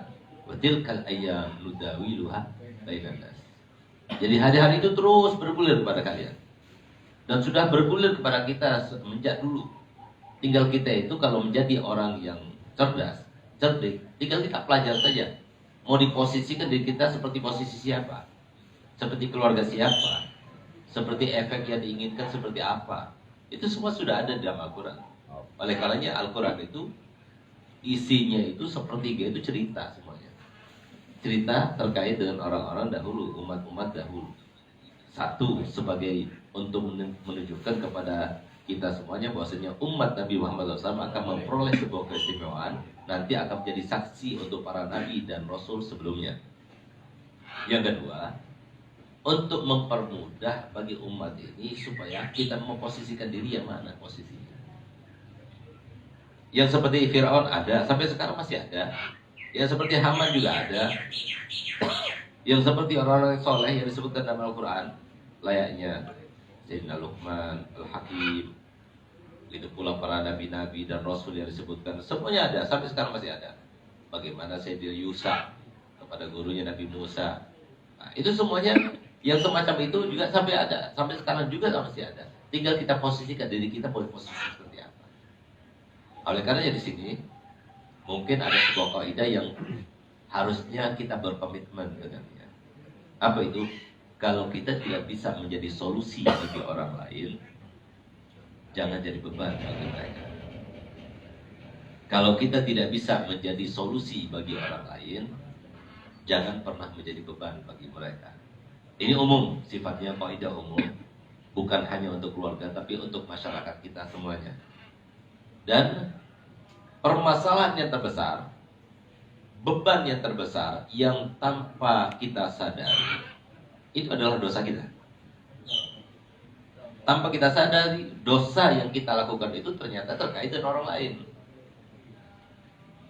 Watilkal ayyam nudawiluha bainan nas. Jadi hari-hari itu terus bergulir kepada kalian, dan sudah bergulir kepada kita semenjak dulu. Tinggal kita itu kalau menjadi orang yang cerdas, cerdik, tinggal kita pelajari saja. Mau diposisikan diri kita seperti posisi siapa, seperti keluarga siapa, seperti efek yang diinginkan seperti apa. Itu semua sudah ada di dalam Al-Quran. Oleh karenanya Al-Quran itu isinya itu sepertiga itu cerita semuanya. Cerita terkait dengan orang-orang dahulu, umat-umat dahulu. Satu, sebagai untuk menunjukkan kepada kita semuanya bahwasanya umat Nabi Muhammad SAW akan memperoleh sebuah keistimewaan, nanti akan menjadi saksi untuk para nabi dan rasul sebelumnya. Yang kedua, untuk mempermudah bagi umat ini supaya kita memposisikan diri yang mana posisinya. Yang seperti Fir'aun ada, sampai sekarang masih ada. Yang seperti Haman juga ada. Yang seperti orang-orang soleh yang disebutkan dalam Al-Quran, layaknya Sayyidina Luqman, Al-Hakim, itu pula para nabi-nabi dan rasul yang disebutkan, semuanya ada, sampai sekarang masih ada. Bagaimana Sayyidina Yusa kepada gurunya Nabi Musa. Nah, itu semuanya yang semacam itu juga sampai ada, sampai sekarang juga masih ada. Tinggal kita posisikan diri kita posisi seperti apa. Oleh karenanya di sini mungkin ada sebuah kaidah yang harusnya kita berkomitmen dengannya. Apa itu? Kalau kita tidak bisa menjadi solusi bagi orang lain, jangan jadi beban bagi mereka. Kalau kita tidak bisa menjadi solusi bagi orang lain, jangan pernah menjadi beban bagi mereka. Ini umum, sifatnya kaidah umum. Bukan hanya untuk keluarga, tapi untuk masyarakat kita semuanya. Dan permasalahan yang terbesar, beban yang terbesar yang tanpa kita sadari, itu adalah dosa kita. Tanpa kita sadari, dosa yang kita lakukan itu ternyata terkait dengan orang lain.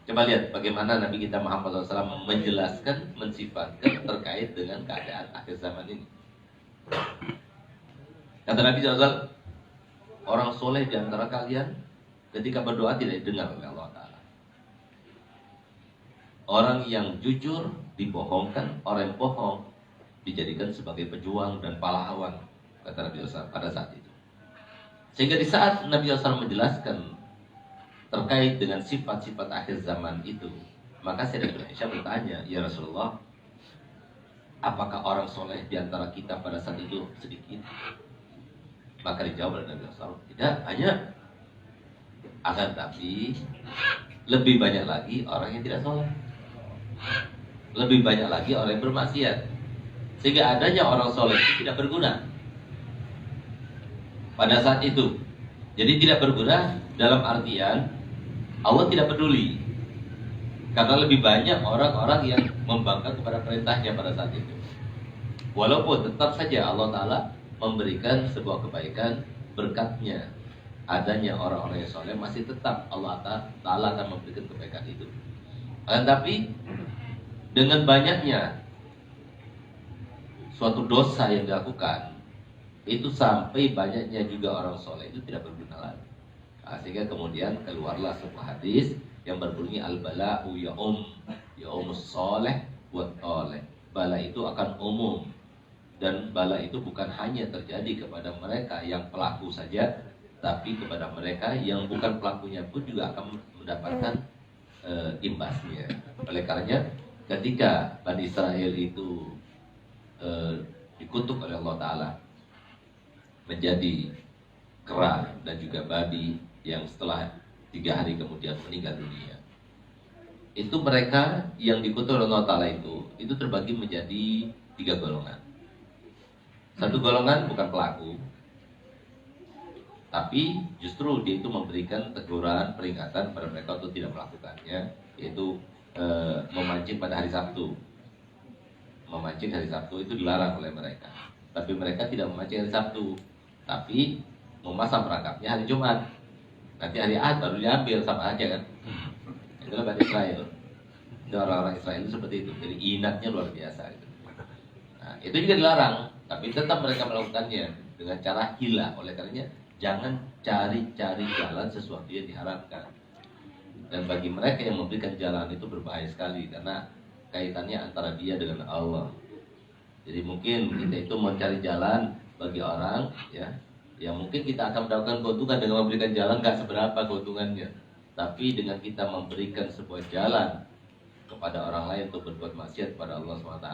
Coba lihat bagaimana Nabi kita Muhammad SAW menjelaskan, mensifatkan terkait dengan keadaan akhir zaman ini. Kata Nabi SAW, orang soleh di antara kalian ketika berdoa tidak didengar oleh Allah Ta'ala. Orang yang jujur dibohongkan, orang yang bohong dijadikan sebagai pejuang dan pahlawan, kata Nabi SAW pada saat itu. Sehingga di saat Nabi SAW menjelaskan terkait dengan sifat-sifat akhir zaman itu, maka Sayyidatina Aisyah bertanya, ya Rasulullah, apakah orang soleh di antara kita pada saat itu sedikit? Maka dijawab oleh Nabi SAW, tidak, banyak. Akan tapi lebih banyak lagi orang yang tidak soleh, lebih banyak lagi orang yang bermaksiat. Sehingga adanya orang soleh itu tidak berguna pada saat itu. Jadi tidak berguna dalam artian Allah tidak peduli, karena lebih banyak orang-orang yang membangkang kepada perintahnya pada saat itu. Walaupun tetap saja Allah Ta'ala memberikan sebuah kebaikan berkatnya, adanya orang-orang yang soleh, masih tetap Allah Ta'ala akan memberikan kebaikan itu. Tapi dengan banyaknya suatu dosa yang dilakukan, itu sampai banyaknya juga orang soleh itu tidak berguna lagi. Sehingga kemudian keluarlah sebuah hadis yang berbunyi al-bala'u ya'umus soleh buat toleh. Bala itu akan umum, dan bala itu bukan hanya terjadi kepada mereka yang pelaku saja, tapi kepada mereka yang bukan pelakunya pun juga akan mendapatkan imbasnya. Oleh karenanya ketika Bani Israel itu dikutuk oleh Allah Ta'ala menjadi kera dan juga babi yang setelah 3 hari kemudian meninggal dunia, itu mereka yang dikutuk oleh Allah Ta'ala itu terbagi menjadi 3 golongan. Satu golongan bukan pelaku, tapi justru dia itu memberikan teguran, peringatan pada mereka untuk tidak melakukannya, yaitu memancing pada hari Sabtu. Memancing hari Sabtu itu dilarang oleh mereka, tapi mereka tidak memancing hari Sabtu, tapi memasang perangkapnya hari Jumat. Nanti hari Ahad baru diambil, sama aja kan. Itulah Bani Israel. Itu orang-orang Israel itu seperti itu. Jadi inatnya luar biasa gitu. Nah, itu juga dilarang, tapi tetap mereka melakukannya dengan cara hila. Oleh karenanya jangan cari-cari jalan sesuatu yang diharamkan. Dan bagi mereka yang memberikan jalan itu berbahaya sekali, karena kaitannya antara dia dengan Allah. Jadi mungkin kita itu mencari jalan bagi orang, ya, yang mungkin kita akan mendapatkan keuntungan dengan memberikan jalan, nggak seberapa keuntungannya. Tapi dengan kita memberikan sebuah jalan kepada orang lain untuk berbuat maksiat pada Allah SWT,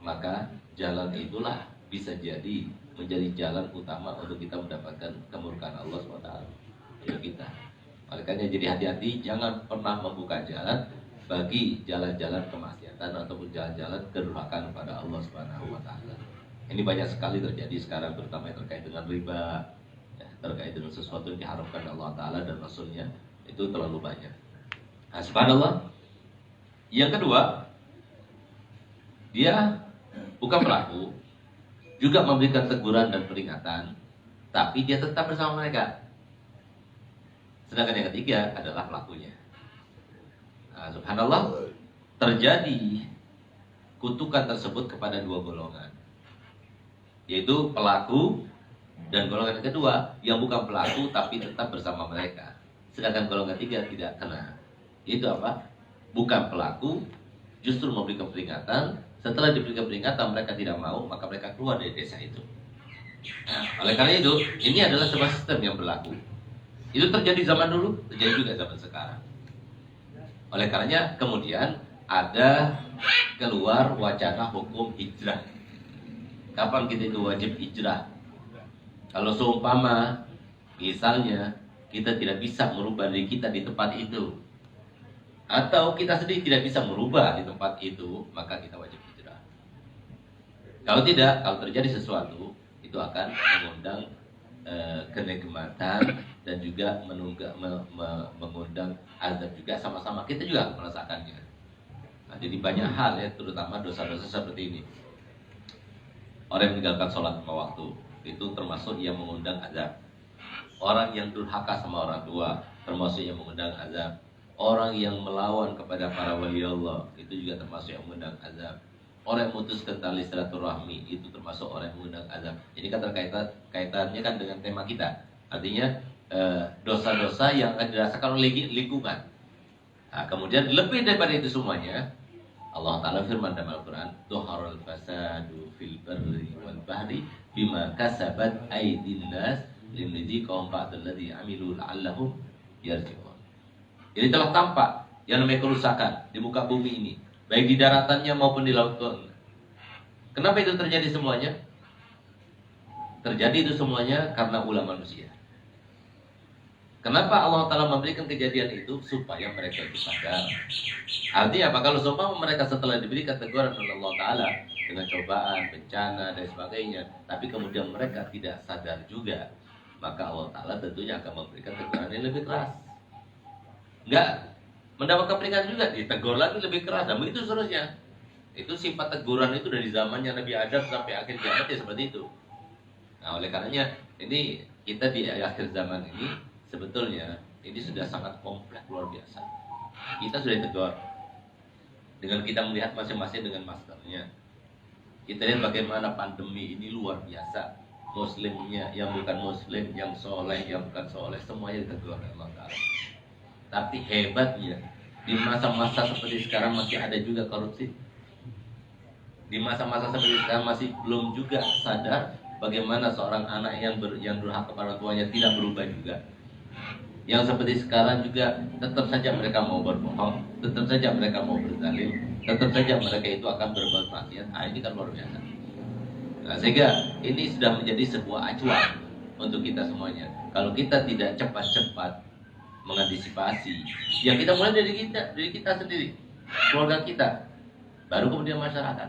maka jalan itulah bisa jadi menjadi jalan utama untuk kita mendapatkan kemurkaan Allah SWT untuk kita. Makanya jadi hati-hati, jangan pernah membuka jalan bagi jalan-jalan kemaksiatan ataupun jalan-jalan kedurhakaan kepada Allah SWT. Ini banyak sekali terjadi sekarang, terutama yang terkait dengan riba, ya, terkait dengan sesuatu yang diharapkan Allah Ta'ala dan Rasulnya, itu terlalu banyak. Nah, subhanallah. Yang kedua, dia bukan pelaku, juga memberikan teguran dan peringatan, tapi dia tetap bersama mereka. Sedangkan yang ketiga adalah pelakunya. Nah, subhanallah, terjadi kutukan tersebut kepada dua golongan, yaitu pelaku dan golongan kedua yang bukan pelaku tapi tetap bersama mereka. Sedangkan golongan ketiga tidak kena. Itu apa? Bukan pelaku, justru memberikan peringatan. Setelah diberikan peringatan mereka tidak mau, maka mereka keluar dari desa itu. Nah, oleh karena itu, ini adalah sebuah sistem yang berlaku. Itu terjadi zaman dulu, terjadi juga zaman sekarang. Oleh karenanya kemudian ada keluar wacana hukum hijrah. Kapan kita itu wajib hijrah? Kalau seumpama misalnya kita tidak bisa merubah diri kita di tempat itu, atau kita sendiri tidak bisa merubah di tempat itu, maka kita wajib hijrah. Kalau tidak, kalau terjadi sesuatu, itu akan mengundang kenikmatan dan juga mengundang azab juga, sama-sama kita juga merasakannya. Nah, jadi banyak hal ya, terutama dosa-dosa seperti ini. Orang yang meninggalkan sholat lima waktu itu termasuk yang mengundang azab. Orang yang durhaka sama orang tua termasuk yang mengundang azab. Orang yang melawan kepada para wali Allah itu juga termasuk yang mengundang azab. Orang yang memutuskan tali silaturahmi itu termasuk orang yang mengundang azab. Ini kan kaitannya kan dengan tema kita. Artinya dosa-dosa yang akan dirasakan oleh lingkungan. Nah, kemudian lebih daripada itu semuanya, Allah Ta'ala firman dalam Al-Quran, Zuharul fasadu fil barri wal bahri bima kasabat aydin nas linudhiqahum ba'dal ladzi amilu la'allahum yarji'un. Jadi telah tampak yang namanya kerusakan di muka bumi ini, baik di daratannya maupun di lautan. Kenapa itu terjadi semuanya? Terjadi itu semuanya karena ulah manusia. Kenapa Allah Ta'ala memberikan kejadian itu? Supaya mereka itu sadar. Artinya apa? Kalau seumpama mereka setelah diberikan teguran oleh Allah Ta'ala dengan cobaan, bencana, dan sebagainya, tapi kemudian mereka tidak sadar juga, maka Allah Ta'ala tentunya akan memberikan teguran yang lebih keras. Enggak mendapatkan peringatan juga, ditegur lagi lebih keras, dan begitu seterusnya. Itu sifat teguran itu dari zamannya Nabi Adam sampai akhir kiamat ya seperti itu. Nah, oleh karenanya ini kita di akhir zaman ini sebetulnya ini sudah sangat kompleks, luar biasa. Kita sudah ditegur dengan kita melihat masing-masing dengan maskernya. Kita lihat bagaimana pandemi ini luar biasa. Muslimnya, yang bukan muslim, yang soleh, yang bukan soleh, semuanya ditegur oleh Allah Ta'ala. Tapi hebatnya di masa-masa seperti sekarang masih ada juga korupsi. Di masa-masa seperti sekarang masih belum juga sadar bagaimana seorang anak yang durhaka kepada tuanya tidak berubah juga. Yang seperti sekarang juga tetap saja mereka mau berbohong, tetap saja mereka mau berzalim, tetap saja mereka itu akan berbuat maksiat. Nah, ini kan luar biasa. Nah, sehingga ini sudah menjadi sebuah acuan untuk kita semuanya. Kalau kita tidak cepat-cepat mengantisipasi, ya kita mulai dari kita sendiri, keluarga kita, baru kemudian masyarakat.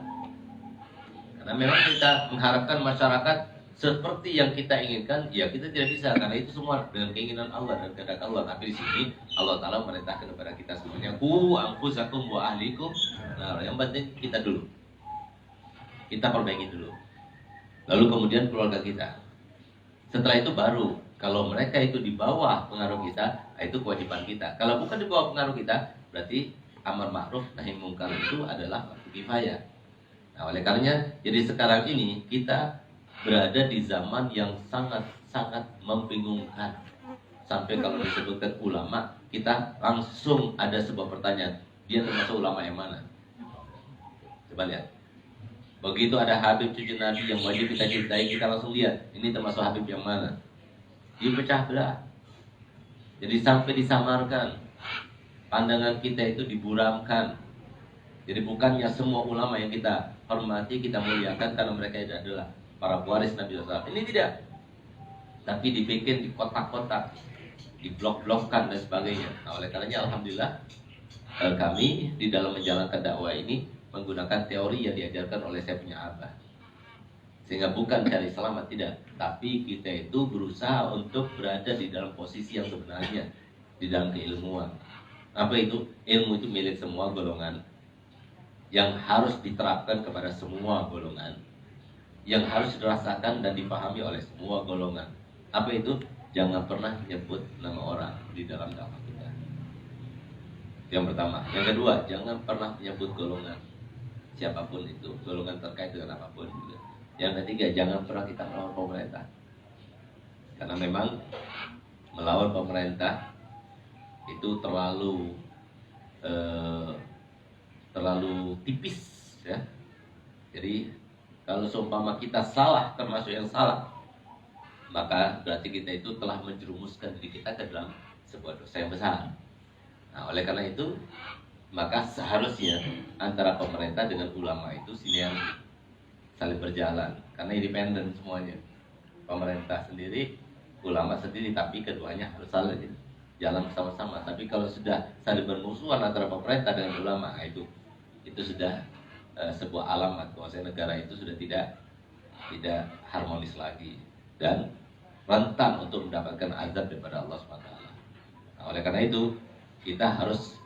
Karena memang kita mengharapkan masyarakat seperti yang kita inginkan, ya kita tidak bisa, karena itu semua dengan keinginan Allah dan kehendak Allah. Tapi di sini Allah Ta'ala merintahkan kepada kita semuanya, ku anfusakum wa ahlikum. Nah, yang penting kita dulu, kita perbaiki dulu, lalu kemudian keluarga kita. Setelah itu baru, kalau mereka itu di bawah pengaruh kita, itu kewajiban kita. Kalau bukan di bawah pengaruh kita, berarti amar ma'ruf nahi mungkar itu adalah fardu kifayah. Nah, oleh karenanya, jadi sekarang ini kita berada di zaman yang sangat-sangat membingungkan. Sampai kalau disebutkan ulama, kita langsung ada sebuah pertanyaan, dia termasuk ulama yang mana? Coba lihat. Begitu ada Habib cucu Nabi yang wajib kita cintai, kita langsung lihat, ini termasuk Habib yang mana? Dia pecah belah. Jadi sampai disamarkan, pandangan kita itu diburamkan. Jadi bukannya semua ulama yang kita hormati, kita muliakan karena mereka itu adalah para pewaris Nabi SAW. Ini tidak. Tapi dibikin di kotak-kotak, di blok-blokkan dan sebagainya. Nah, oleh karenanya alhamdulillah kami di dalam menjalankan dakwah ini menggunakan teori yang diajarkan oleh saya punya abah. Sehingga bukan cari selamat, tidak. Tapi kita itu berusaha untuk berada di dalam posisi yang sebenarnya, di dalam keilmuan. Apa itu? Ilmu itu milik semua golongan, yang harus diterapkan kepada semua golongan, yang harus dirasakan dan dipahami oleh semua golongan. Apa itu? Jangan pernah menyebut nama orang di dalam dakwah kita. Yang pertama. Yang kedua, jangan pernah menyebut golongan, siapapun itu, golongan terkait dengan apapun juga. Yang ketiga, jangan pernah kita melawan pemerintah. Karena memang melawan pemerintah itu terlalu tipis, ya. Jadi kalau seumpama kita salah, termasuk yang salah, maka berarti kita itu telah menjerumuskan diri kita ke dalam sebuah dosa yang besar. Nah, oleh karena itu, maka seharusnya antara pemerintah dengan ulama itu sinergi, saling berjalan, karena independen semuanya. Pemerintah sendiri, ulama sendiri, tapi keduanya harus saling jalan bersama-sama. Tapi kalau sudah saling bermusuhan antara pemerintah dengan ulama, itu sudah sebuah alamat bahwa negara itu sudah tidak harmonis lagi dan rentan untuk mendapatkan azab daripada Allah SWT. Nah, oleh karena itu kita harus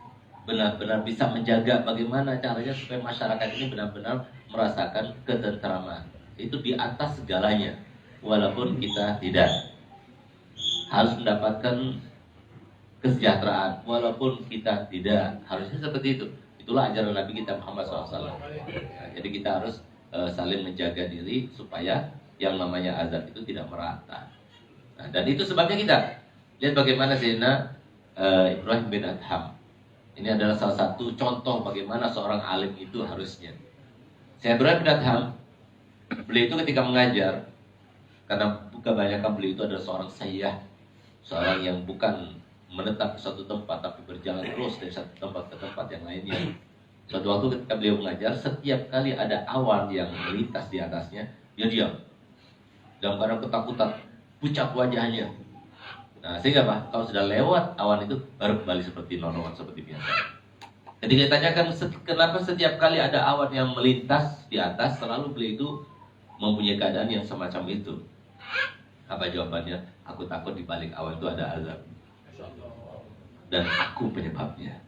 benar-benar bisa menjaga bagaimana caranya supaya masyarakat ini benar-benar merasakan ketentraman. Itu di atas segalanya. Walaupun kita tidak harus mendapatkan kesejahteraan, walaupun kita tidak, harusnya seperti itu. Itulah ajaran Nabi kita Muhammad SAW. Nah, jadi kita harus saling menjaga diri supaya yang namanya azab itu tidak merata. Nah, dan itu sebabnya kita lihat bagaimana Sayyidina Ibrahim bin Adham. Ini adalah salah satu contoh bagaimana seorang alim itu harusnya. Saya Ibrahim bin Adham, beliau itu ketika mengajar, karena kebanyakan beliau itu adalah seorang sayyah, seorang yang bukan menetap di suatu tempat, tapi berjalan terus dari satu tempat ke tempat yang lainnya. Suatu waktu ketika beliau mengajar, setiap kali ada awan yang melintas di atasnya, dia diam. Dalam keadaan ketakutan, pucat wajahnya. Nah, sehingga apa? Kalau sudah lewat awan itu, baru kembali seperti normal, seperti biasa. Ketika ditanyakan kenapa setiap kali ada awan yang melintas di atas, selalu beliau itu mempunyai keadaan yang semacam itu. Apa jawabannya? Aku takut di balik awan itu ada azab. Dan aku penyebabnya.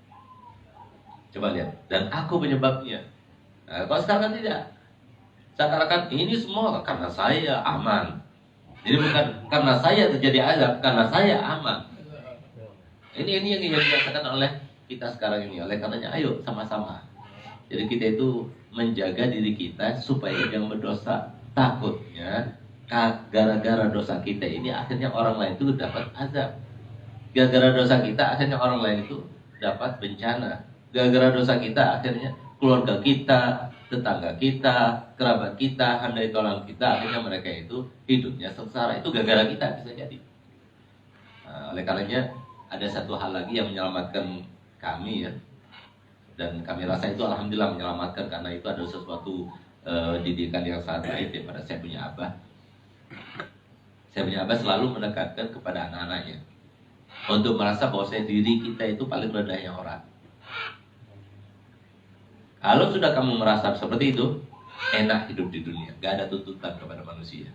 Coba lihat. Dan aku penyebabnya. Nah, kalau sekarang kan tidak. Seakan-akan ini semua karena saya aman. Jadi bukan karena saya terjadi azab, karena saya aman. Ini yang dirasakan oleh kita sekarang ini. Oleh karenanya ayo sama-sama. Jadi kita itu menjaga diri kita supaya jangan berdosa. Takutnya gara-gara dosa kita ini akhirnya orang lain itu dapat azab. Gara-gara dosa kita akhirnya orang lain itu dapat bencana. Gara-gara dosa kita akhirnya keluarga kita, tetangga kita, kerabat kita, handai tolong kita, akhirnya mereka itu hidupnya sengsara. Itu gara-gara kita bisa jadi. Nah, oleh karenanya ada satu hal lagi yang menyelamatkan kami, ya. Dan kami rasa itu alhamdulillah menyelamatkan, karena itu adalah sesuatu didikan yang sangat baik daripada saya punya abah. Saya punya abah selalu mendekatkan kepada anak-anaknya untuk merasa bahwa diri kita itu paling rendahnya orang. Kalau sudah kamu merasa seperti itu, enak hidup di dunia, gak ada tuntutan kepada manusia.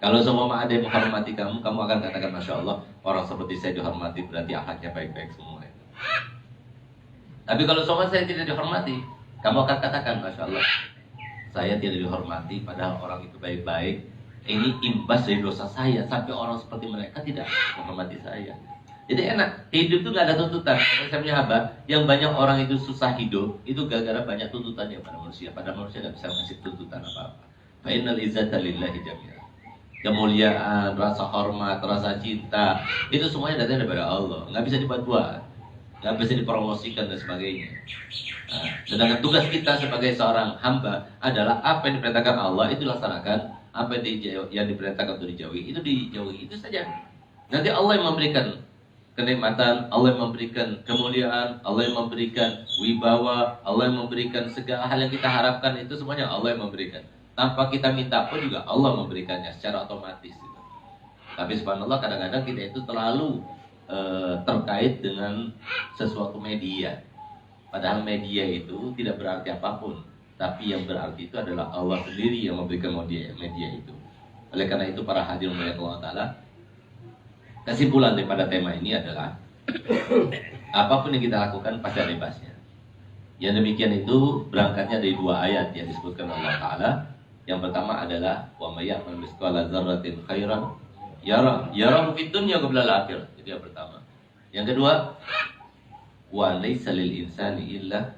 Kalau semua ada yang menghormati kamu, kamu akan katakan Masya Allah, orang seperti saya dihormati, berarti akhlaknya baik-baik semua. Tapi kalau semua saya tidak dihormati, kamu akan katakan Masya Allah, saya tidak dihormati, padahal orang itu baik-baik. Ini imbas dari dosa saya, sampai orang seperti mereka tidak menghormati saya. Jadi enak, hidup itu gak ada tuntutan. Saya punya abah, yang banyak orang itu susah hidup, itu gara-gara banyak tuntutannya pada manusia. Padahal manusia gak bisa ngasih tuntutan apa-apa. Fa'innal izzata lillahi jami'an. Kemuliaan, rasa hormat, rasa cinta, itu semuanya datang daripada Allah. Gak bisa dibuat-buat, gak bisa dipromosikan dan sebagainya. Nah, sedangkan tugas kita sebagai seorang hamba adalah apa yang diperintahkan Allah itu laksanakan. Apa yang diperintahkan untuk dijauhi itu dijauhi, itu saja. Nanti Allah yang memberikan kenikmatan, Allah yang memberikan kemuliaan, Allah yang memberikan wibawa, Allah yang memberikan segala hal yang kita harapkan, itu semuanya Allah yang memberikan. Tanpa kita minta pun juga Allah memberikannya secara otomatis gitu. Tapi subhanallah kadang-kadang kita itu terlalu terkait dengan sesuatu media. Padahal media itu tidak berarti apapun, tapi yang berarti itu adalah Allah sendiri yang memberikan media itu. Oleh karena itu para hadirin Allah Ta'ala, kesimpulan daripada tema ini adalah apapun yang kita lakukan pasti ada imbasnya. Yang demikian itu berangkatnya dari dua ayat yang disebutkan Allah Ta'ala. Yang pertama adalah wa may ya'mal mithqala dzarratin khairan yarahu fid dunya qabla al-akhirah. Itu yang pertama. Yang kedua, wa laysa lil insani illa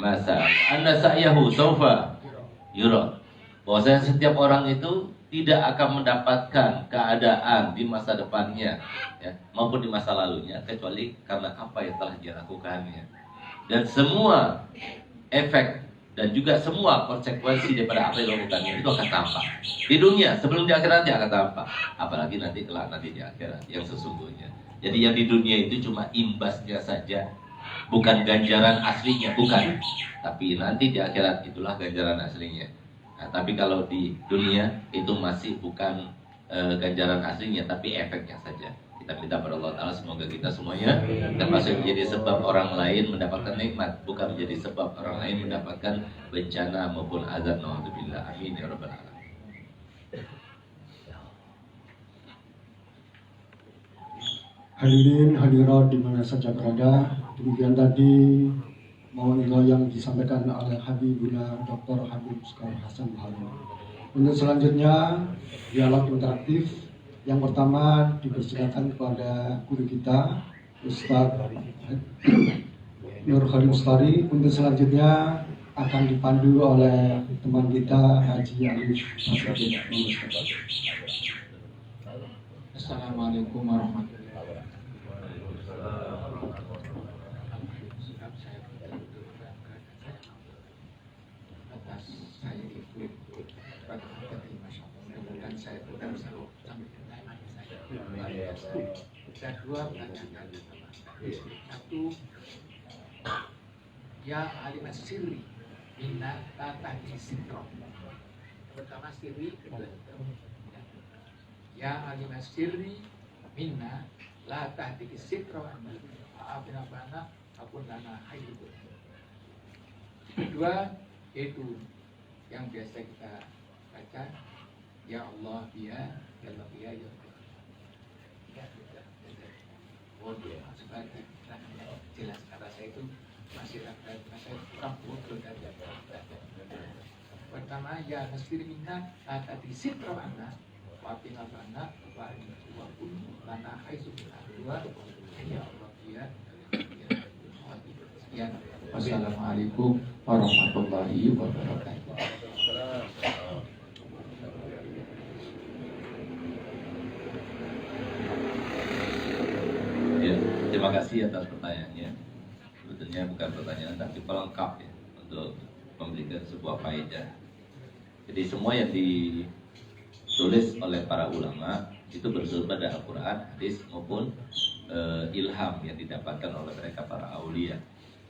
ma sa'a. Anna sa'yahu sawfa yura. Bahwasanya setiap orang itu tidak akan mendapatkan keadaan di masa depannya ya, maupun di masa lalunya kecuali karena apa yang telah dia lakukannya. Dan semua efek dan juga semua konsekuensi daripada apa yang dilakukannya itu akan tampak di dunia sebelum di akhirat dia akan tampak, apalagi nanti kelak nanti di akhirat yang sesungguhnya. Jadi yang di dunia itu cuma imbasnya saja, bukan ganjaran aslinya, bukan. Tapi nanti di akhirat itulah ganjaran aslinya. Nah, tapi kalau di dunia itu masih bukan ganjaran aslinya, tapi efeknya saja. Kita minta pada Allah Ta'ala semoga kita semuanya termasuk menjadi sebab orang lain mendapatkan nikmat, bukan menjadi sebab orang lain mendapatkan bencana maupun azab. Na'udzubillah. Amin ya rabbal alamin. Hadirin hadirat di mana saja berada, demikian tadi mau'izah yang disampaikan oleh Habibuna Dr. Habib Sekar Hasan Buhari. Untuk selanjutnya dialog interaktif. Yang pertama dipersilakan kepada guru kita Ustaz Nur Khalil Mustari. Untuk selanjutnya akan dipandu oleh teman kita Haji Alif. Assalamualaikum warahmatullahi wabarakatuh. Atas saya itu dan saya benar sampai ada dua pertanyaan. Satu, ya alimat sirri minna tatahdi sitro. Pertama sirri, kedua sitro. Ya alimat sirri minna la tahdi sitro maafin abana apun lana hayu. Kedua yaitu yang biasa kita baca, ya Allah ya Allah ya ya. Sebagai jelas kata saya itu masih saya kurang bodoh dan pertama ya nasir minna tadi sitro anak wapin anak wapun lana haisu dua ya Allah ya sekian. Wassalamualaikum warahmatullahi wabarakatuh. Terima kasih atas pertanyaannya. Sebetulnya bukan pertanyaan tapi pelengkap ya untuk memberikan sebuah faedah. Jadi semua yang ditulis oleh para ulama itu bersumber dari Al-Quran, hadis maupun ilham yang didapatkan oleh mereka para aulia.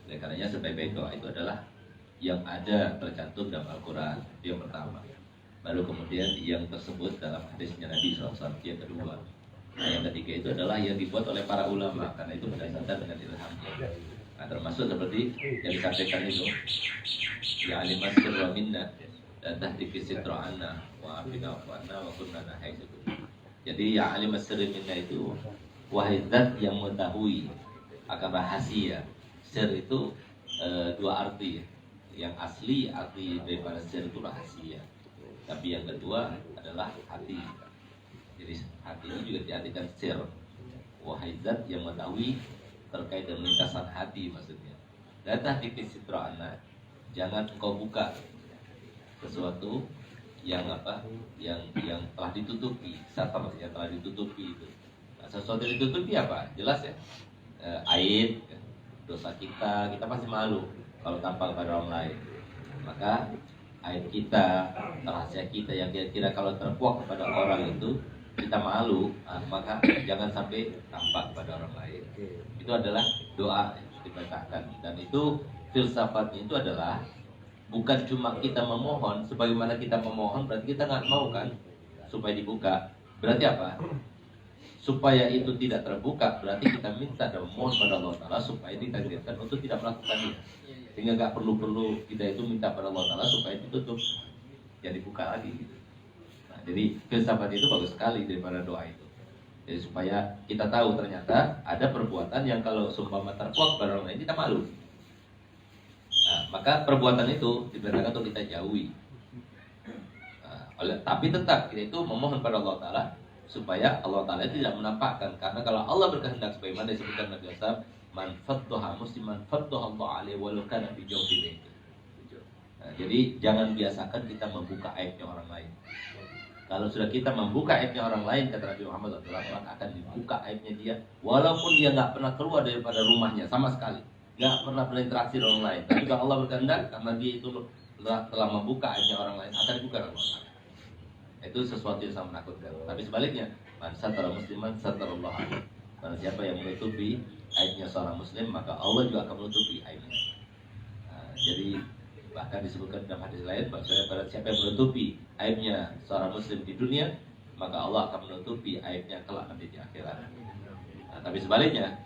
Oleh karenanya sebaik-baik doa itu adalah yang ada tercantum dalam Al-Quran, itu yang pertama. Baru kemudian yang tersebut dalam hadisnya Nabi SAW yang kedua. Nah, yang ketiga itu adalah yang dibuat oleh para ulama karena itu berdasarkan dengan ilhamnya. Nah, termasuk seperti yang disampaikan itu, ya alimat sirra minna dan tahdiki sitra anna wa afina wa anna wa kunna nahaisu. Jadi ya alimat sirra minna itu wahai zat yang mengetahui akan rahasia. Sir itu dua arti. Yang asli arti daripada sir itu rahasia. Tapi yang kedua adalah hati. Jadi hati ini juga diartikan sir. Wahai zat yang mengetahui terkait dengan lintasan hati maksudnya. Dan tahdiki sitra anna, jangan engkau buka sesuatu yang yang telah ditutupi, satar yang telah ditutupi itu. Nah, sesuatu yang ditutupi apa? Jelas ya. Aib, dosa kita pasti malu kalau tampal pada orang lain. Maka aib kita, rahasia kita yang kira-kira kalau terkuak kepada orang itu kita malu, maka jangan sampai tampak kepada orang lain. Itu adalah doa yang dibacakan dan itu filsafatnya itu adalah bukan cuma kita memohon, sebagaimana kita memohon berarti kita nggak mau kan supaya dibuka. Berarti apa? Supaya itu tidak terbuka, berarti kita minta dan memohon pada Allah Ta'ala supaya ditakdirkan untuk tidak melakukannya. Sehingga nggak perlu kita itu minta pada Allah Ta'ala supaya ditutup, ya dibuka lagi gitu. Nah, jadi filsafat itu bagus sekali daripada doa itu. Jadi supaya kita tahu ternyata ada perbuatan yang kalau seumpama terkuak pada orang lain kita malu. Nah, maka perbuatan itu dibenarkan untuk kita jauhi. Tapi tetap kita itu memohon pada Allah Ta'ala supaya Allah Ta'ala tidak menampakkan. Karena kalau Allah berkehendak sebagaimana disebutkan Nabi SAW, man faddoha musliman faddoha Allah alaihi walau kana fi jawfi baiti. Nah, jadi jangan biasakan kita membuka aibnya orang lain. Kalau sudah kita membuka aibnya orang lain, kata Nabi Muhammad SAW, akan dibuka aibnya dia, walaupun dia nggak pernah keluar daripada rumahnya sama sekali, nggak pernah berinteraksi dengan orang lain. Tapi kalau Allah berkehendak, karena dia itu telah membuka aibnya orang lain, akan dibuka oleh Allah. Itu sesuatu yang sangat menakutkan. Tapi sebaliknya, man satara musliman satarallahu alaihi. Barang siapa yang menutupi aibnya seorang muslim, maka Allah juga akan menutupi aibnya. Nah, jadi bahkan disebutkan dalam hadis lain, barang siapa yang menutupi aibnya seorang muslim di dunia, maka Allah akan menutupi aibnya kelak nanti di akhirat. Nah, tapi sebaliknya,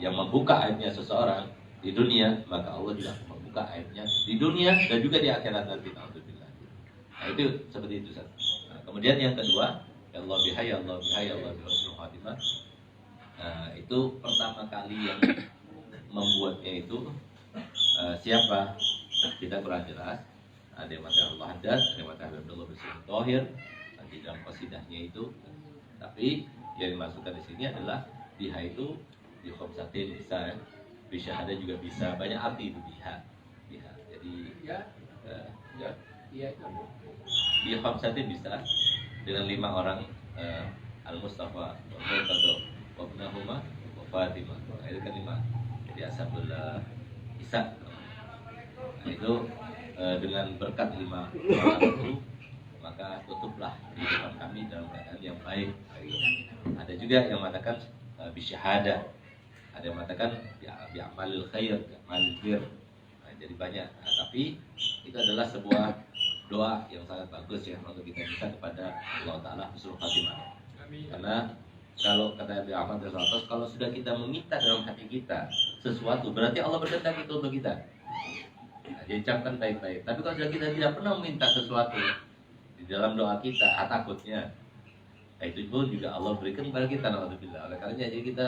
yang membuka aibnya seseorang di dunia, maka Allah juga akan membuka aibnya di dunia dan juga di akhirat nanti. Nah, itu seperti itu. Kemudian yang kedua, ya Allah bihai, Allah bihai, Allah bihusnul khatimah. Itu pertama kali yang membuatnya itu siapa? Kita kurang jelas. Ada yang mengatakan Allah Haddad, ada yang mengatakan Abdullah bin Thohir di dalam qasidahnya itu. Tapi yang dimasukkan di sini adalah biha itu di khamsatin bisa, bisyahada juga bisa, banyak arti itu biha. Jadi di khamsatin bisa dengan 5 orang, Al-Mustafa, Al-Murtado, Wabnahuma, Fatimah. Itu kan 5. Jadi Ashabullah Isa. Nah, itu dengan berkat 5 orang itu, maka tutuplah kehidupan kami dalam keadaan yang baik. Ada juga yang mengatakan bisyahada, ada yang mengatakan bi'amalil khair, bi'amalil bir. Nah, jadi banyak. Nah, tapi itu adalah sebuah doa yang sangat bagus ya untuk kita minta kepada Allah Ta'ala husnul khatimah. Karena kalau kata Nabi Ahmad Rasulullah, kalau sudah kita meminta dalam hati kita sesuatu, berarti Allah berkehendak itu untuk kita. Nah, jadi camkan baik-baik. Tapi kalau sudah kita tidak pernah meminta sesuatu di dalam doa kita, takutnya itu pun juga Allah berikan kepada kita. Alhamdulillah. Oleh karena jadi kita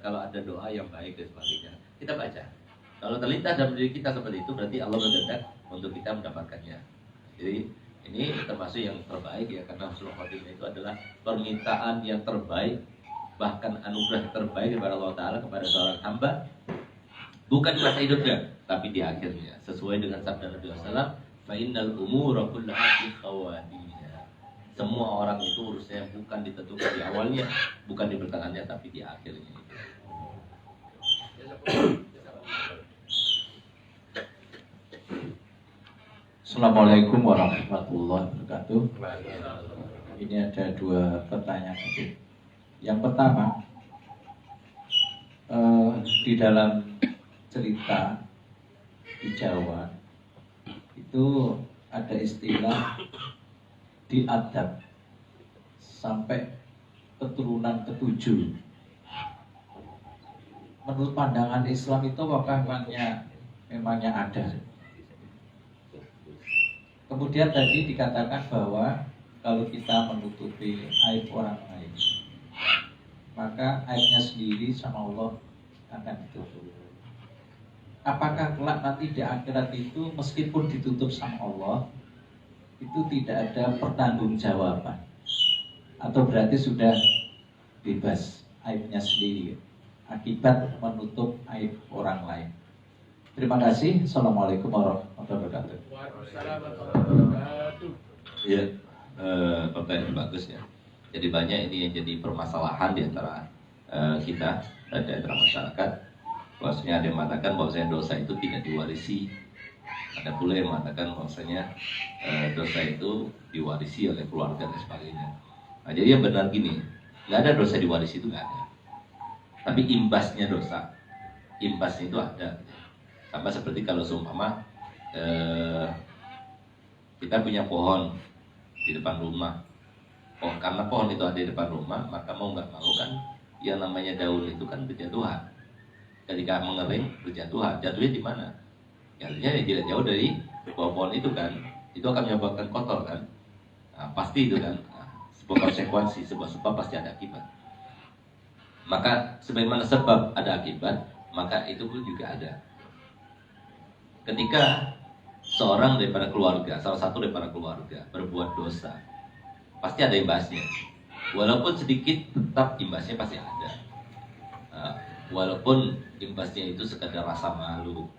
kalau ada doa yang baik dan sebagainya, kita baca. Kalau terlintas dalam diri kita seperti itu, berarti Allah berkehendak untuk kita mendapatkannya. Jadi ini termasuk yang terbaik ya, karena husnul khatimah itu adalah permintaan yang terbaik, bahkan anugerah terbaik kepada Allah Ta'ala kepada seorang hamba, bukan di masa hidupnya, tapi di akhirnya. Sesuai dengan sabda Nabi SAW, fa'innal umura kullaha fi khawatimha. Semua orang itu urusnya bukan ditentukan di awalnya, bukan di pertengahannya, tapi di akhirnya. Assalamualaikum warahmatullahi wabarakatuh. Ini ada 2 pertanyaan. Yang pertama, di dalam cerita di Jawa itu ada istilah diadab sampai keturunan ke-7. Menurut pandangan Islam itu apakah memangnya ada? Kemudian tadi dikatakan bahwa kalau kita menutupi aib orang lain, maka aibnya sendiri sama Allah akan ditutup. Apakah kelak nanti di akhirat itu meskipun ditutup sama Allah, itu tidak ada pertanggungjawaban? Atau berarti sudah bebas aibnya sendiri akibat menutup aib orang lain? Terima kasih. Assalamualaikum warahmatullahi wabarakatuh. Ya, pertanyaan bagus ya. Jadi banyak ini yang jadi permasalahan di antara kita dan di antara masyarakat. Bahwasanya ada yang mengatakan bahwasanya dosa itu tidak diwarisi. Ada pula yang mengatakan bahwasanya dosa itu diwarisi oleh keluarga dan sebagainya. Nah, jadi yang benar gini, nggak ada dosa diwarisi, itu nggak ada. Tapi imbasnya dosa, imbasnya itu ada. Sama seperti kalau seumpama kita punya pohon di depan rumah. Oh, karena pohon itu ada di depan rumah, maka mau nggak mau kan, yang namanya daun itu kan berjatuhan. Ketika mengering berjatuhan, jatuhnya di mana? Jatuhnya tidak jauh dari bawah pohon itu kan, itu akan menyebabkan kotor kan. Nah, pasti itu kan, sebuah konsekuensi, sebuah sebab pasti ada akibat. Maka sebagaimana sebab ada akibat, maka itu pun juga ada. Ketika seorang daripada keluarga, salah satu daripada keluarga berbuat dosa, pasti ada imbasnya. Walaupun sedikit, tetap imbasnya pasti ada. Walaupun imbasnya itu sekadar rasa malu,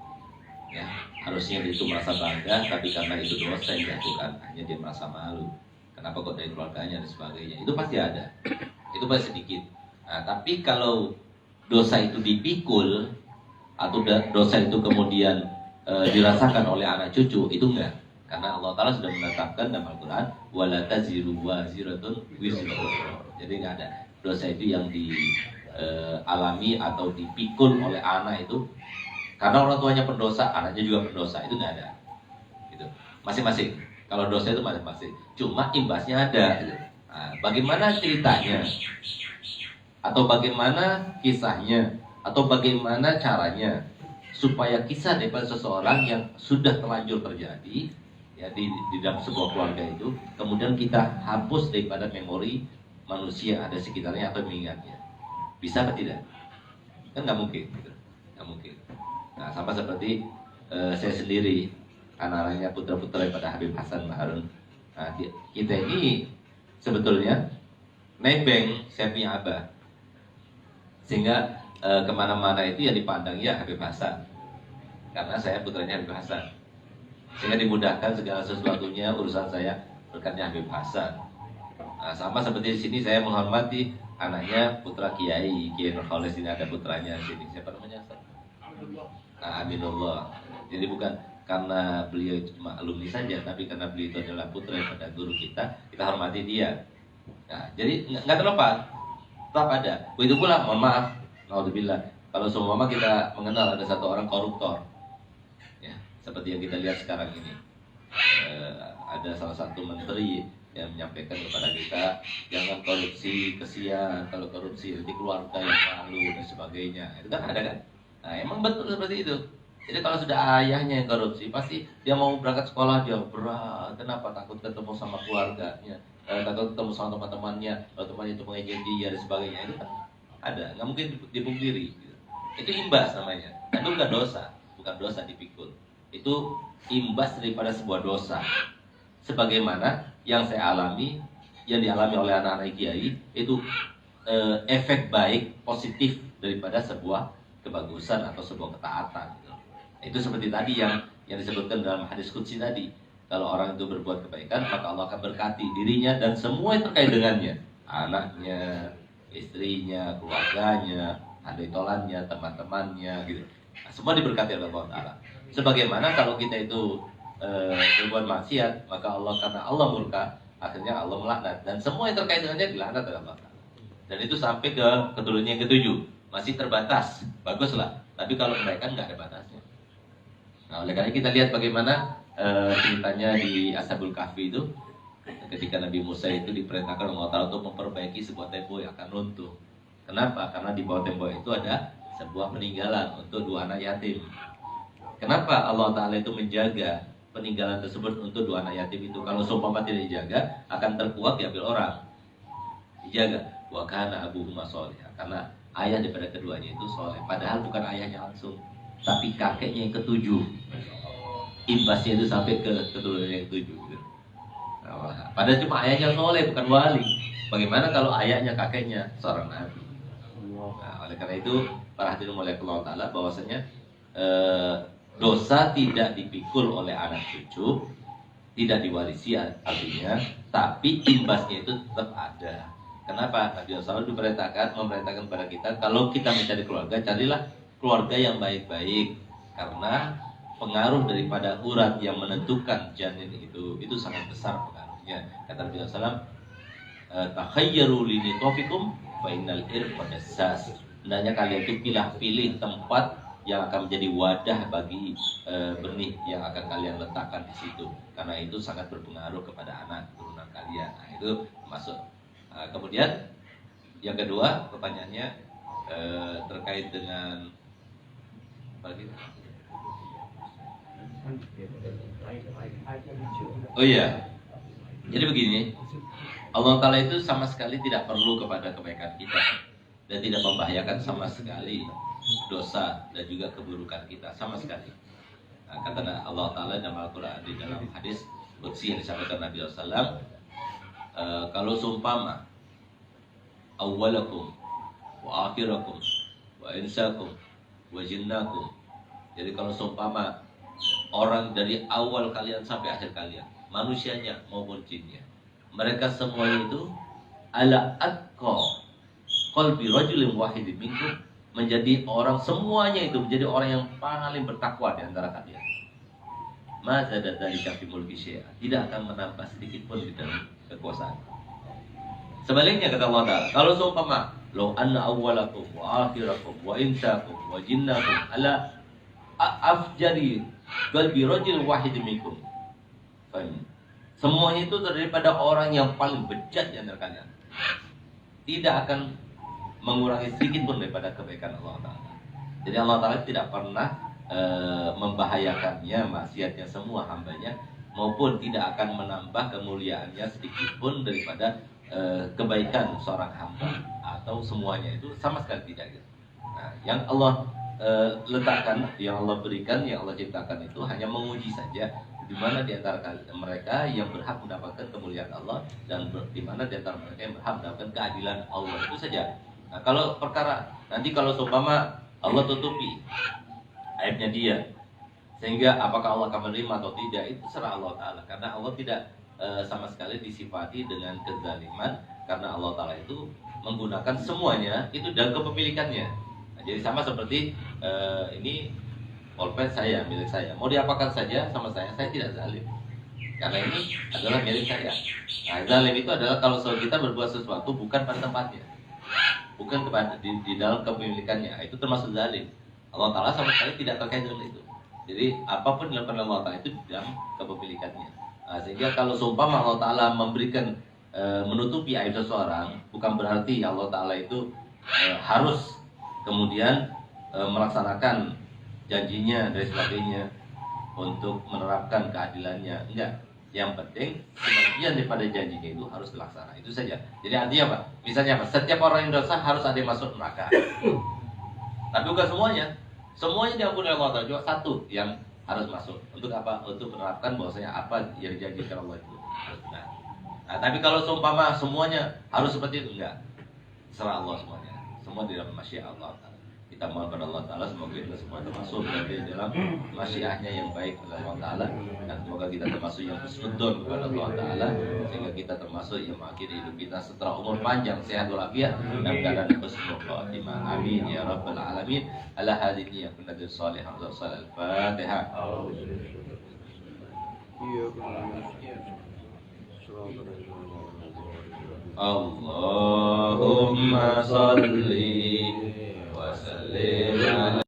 ya harusnya dia itu merasa bangga, tapi karena itu dosa yang dilakukan, hanya dia merasa malu. Kenapa kok dari keluarganya dan sebagainya? Itu pasti ada. Itu pasti sedikit. Nah, tapi kalau dosa itu dipikul atau dosa itu kemudian dirasakan oleh anak cucu, itu enggak. Karena Allah Ta'ala sudah menetapkan dalam Al-Quran wala taziru waziratun wizra ukhra. Jadi nggak ada dosa itu yang dialami atau dipikul oleh anak itu karena orang tuanya pendosa, anaknya juga pendosa, itu nggak ada. Gitu. Masing-masing. Kalau dosa itu masing-masing. Cuma imbasnya ada. Gitu. Nah, bagaimana ceritanya? Atau bagaimana kisahnya? Atau bagaimana caranya supaya kisah daripada seseorang yang sudah terlanjur terjadi ya di dalam sebuah keluarga itu kemudian kita hapus daripada memori manusia ada sekitarnya atau mengingatnya, bisa atau tidak? Kan nggak mungkin gitu. Nggak mungkin. Nah, sama seperti saya sendiri, anak-anaknya putra-putra daripada Habib Hasan Maharun. Nah, kita ini sebetulnya nebeng saya punya abah, sehingga kemana-mana itu ya dipandang ya Habib Hasan, karena saya putranya Habib Hasan, sehingga dimudahkan segala sesuatunya urusan saya berkatnya Habib Hasan. Nah, sama seperti di sini saya menghormati anaknya putra Kiai Nurholis, ini ada putranya di sini. Siapa namanya? Nah, Aminullah. Jadi bukan karena beliau cuma alumni saja, tapi karena beliau itu adalah putra daripada guru kita hormati dia. Nah, jadi nggak terlepas, tetap ada. Begitu pula, mohon maaf, naudzubillah, kalau seumpama kita mengenal ada satu orang koruptor, ya, seperti yang kita lihat sekarang ini, ada salah satu menteri yang menyampaikan kepada kita jangan korupsi, kesian kalau korupsi nanti keluarga yang malu dan sebagainya. Itu kan ada kan? Nah, emang betul seperti itu. Jadi kalau sudah ayahnya yang korupsi, pasti dia mau berangkat sekolah jauh berat. Kenapa? Takut ketemu sama keluarganya, takut ketemu sama teman-temannya, kalau temannya itu mengejen dia dan sebagainya. Itu kan ada, nggak mungkin dipungkiri. Gitu. Itu imbas namanya. Tapi bukan dosa, bukan dosa dipikul. Itu imbas daripada sebuah dosa. Sebagaimana yang saya alami, yang dialami oleh anak-anak kiai, itu efek baik, positif daripada sebuah kebagusan atau sebuah ketaatan. Gitu. Itu seperti tadi yang disebutkan dalam hadis qudsi tadi. Kalau orang itu berbuat kebaikan, maka Allah akan berkati dirinya dan semua yang terkait dengannya. Anaknya, istrinya, keluarganya, handai tolannya, teman-temannya, gitu. Nah, semua diberkati oleh Allah Ta'ala. Sebagaimana kalau kita itu berbuat maksiat, maka Allah, karena Allah murka, akhirnya Allah melaknat. Dan semua yang terkait dengannya dilaknat oleh Allah Ta'ala. Dan itu sampai ke keturunan yang ketujuh. Masih terbatas, baguslah. Tapi kalau kebaikan nggak ada batasnya. Nah, oleh karena kita lihat bagaimana ceritanya di Ashabul Kahfi itu, ketika Nabi Musa itu diperintahkan oleh Allah Ta'ala untuk memperbaiki sebuah tembok yang akan runtuh. Kenapa? Karena di bawah tembok itu ada sebuah peninggalan untuk dua anak yatim. Kenapa Allah Ta'ala itu menjaga peninggalan tersebut untuk dua anak yatim itu? Kalau seumpama tidak dijaga, akan terkuak diambil orang. Dijaga. Wa kana abuhuma sholih. Karena ayah daripada keduanya itu soleh. Padahal bukan ayahnya langsung, tapi kakeknya yang ketujuh. Imbasnya itu sampai ke keturunan yang ketujuh. Nah, padahal cuma ayahnya soleh, bukan wali. Bagaimana kalau ayahnya, kakeknya seorang nabi? Nah, oleh karena itu para hadirin oleh Allah Ta'ala bahwasanya dosa tidak dipikul oleh anak cucu, tidak diwarisi artinya, tapi imbasnya itu tetap ada. Kenapa? Nabi SAW memerintahkan kepada kita, kalau kita mencari keluarga, carilah keluarga yang baik-baik, karena pengaruh daripada urat yang menentukan janin itu sangat besar pengaruhnya. Kata Nabi SAW, takhayyaru linitofikum fa innal irqa dassas. Hendaknya kalian itu pilih tempat yang akan menjadi wadah bagi benih yang akan kalian letakkan di situ, karena itu sangat berpengaruh kepada anak keturunan kalian. Nah, itu masuk. Kemudian yang kedua pertanyaannya terkait dengan apa lagi? Oh iya, jadi begini, Allah Ta'ala itu sama sekali tidak perlu kepada kebaikan kita dan tidak membahayakan sama sekali dosa dan juga keburukan kita sama sekali. Nah, kata Allah Ta'ala dalam Al-Quran di dalam hadis qudsi yang disampaikan Nabi SAW, kalau seumpama awwalakum wa akhirakum wa insakum wa jinnakum, jadi kalau seumpama orang dari awal kalian sampai akhir kalian, manusianya maupun jinnya, mereka semuanya itu ala atqa qalbi rajulin wahidin minkum, menjadi orang, semuanya itu menjadi orang yang paling bertakwa di antara kalian. Maka dari kafir mulki syai'an, tidak akan menambah sedikit pun di dalam kekuasaan. Sebaliknya kata Allah Ta'ala, kalau seumpama law anna awwalakum wa akhirakum wa insakum wa jinnakum ala afjari qalbi rajul wahid minkum, semuanya itu daripada orang yang paling bejat di antara kalian, tidak akan mengurangi sedikit pun daripada kebaikan Allah Ta'ala. Jadi Allah Ta'ala tidak pernah membahayakannya maksiatnya semua hambanya, maupun tidak akan menambah kemuliaannya sedikit pun daripada kebaikan seorang hamba, atau semuanya itu sama sekali tidak gitu. Nah, yang Allah letakkan, yang Allah berikan, yang Allah ciptakan itu hanya menguji saja di mana di antara mereka yang berhak mendapatkan kemuliaan Allah, dan di mana di antara mereka yang berhak mendapatkan keadilan Allah, itu saja. Nah, kalau perkara nanti kalau seumpama Allah tutupi aibnya dia, sehingga apakah Allah akan menerima atau tidak, itu serah Allah Ta'ala, karena Allah tidak sama sekali disifati dengan kezaliman, karena Allah Ta'ala itu menggunakan semuanya itu dalam kepemilikannya. Nah, jadi sama seperti ini pulpen saya, milik saya, mau diapakan saja sama saya tidak zalim, karena ini adalah milik saya. Nah, zalim itu adalah kalau kita berbuat sesuatu bukan pada tempatnya, bukan kepada di dalam kepemilikannya, itu termasuk zalim. Allah Ta'ala sama sekali tidak terkait dengan itu. Jadi apapun yang dilakukan Allah Ta'ala itu di dalam kepemilikannya. Nah, sehingga kalau seumpama Allah Ta'ala memberikan menutupi aib seseorang, bukan berarti Allah Ta'ala itu harus kemudian melaksanakan janjinya dan sebagainya untuk menerapkan keadilannya. Enggak. Yang penting sebagian daripada janjinya itu harus dilaksanakan. Itu saja. Jadi artinya apa? Misalnya apa? Setiap orang yang dosa harus ada yang masuk neraka. Tapi bukan semuanya. Semuanya diampuni oleh Allah Ta'ala. Cuma satu yang harus masuk. Untuk apa? Untuk menerapkan bahwasanya apa yang dijanjikan Allah itu harus benar. Nah, tapi kalau seumpama semuanya harus seperti itu, enggak. Serah Allah semuanya. Semua di dalam masyiah Allah Ta'ala. Kita mohon kepada Allah Ta'ala semoga kita semua termasuk di dalam masyiahnya yang baik oleh Allah Ta'ala, dan semoga kita termasuk yang husnudon kepada Allah Ta'ala, sehingga kita termasuk yang mengakhiri hidup kita setelah umur panjang, sehat walafiat, dan keadaan husnul khatimah. Amin ya rabbal alamin. Ala hadhihi ya kunna bisolih hamza salal fatihah. Allahumma salli wa sallim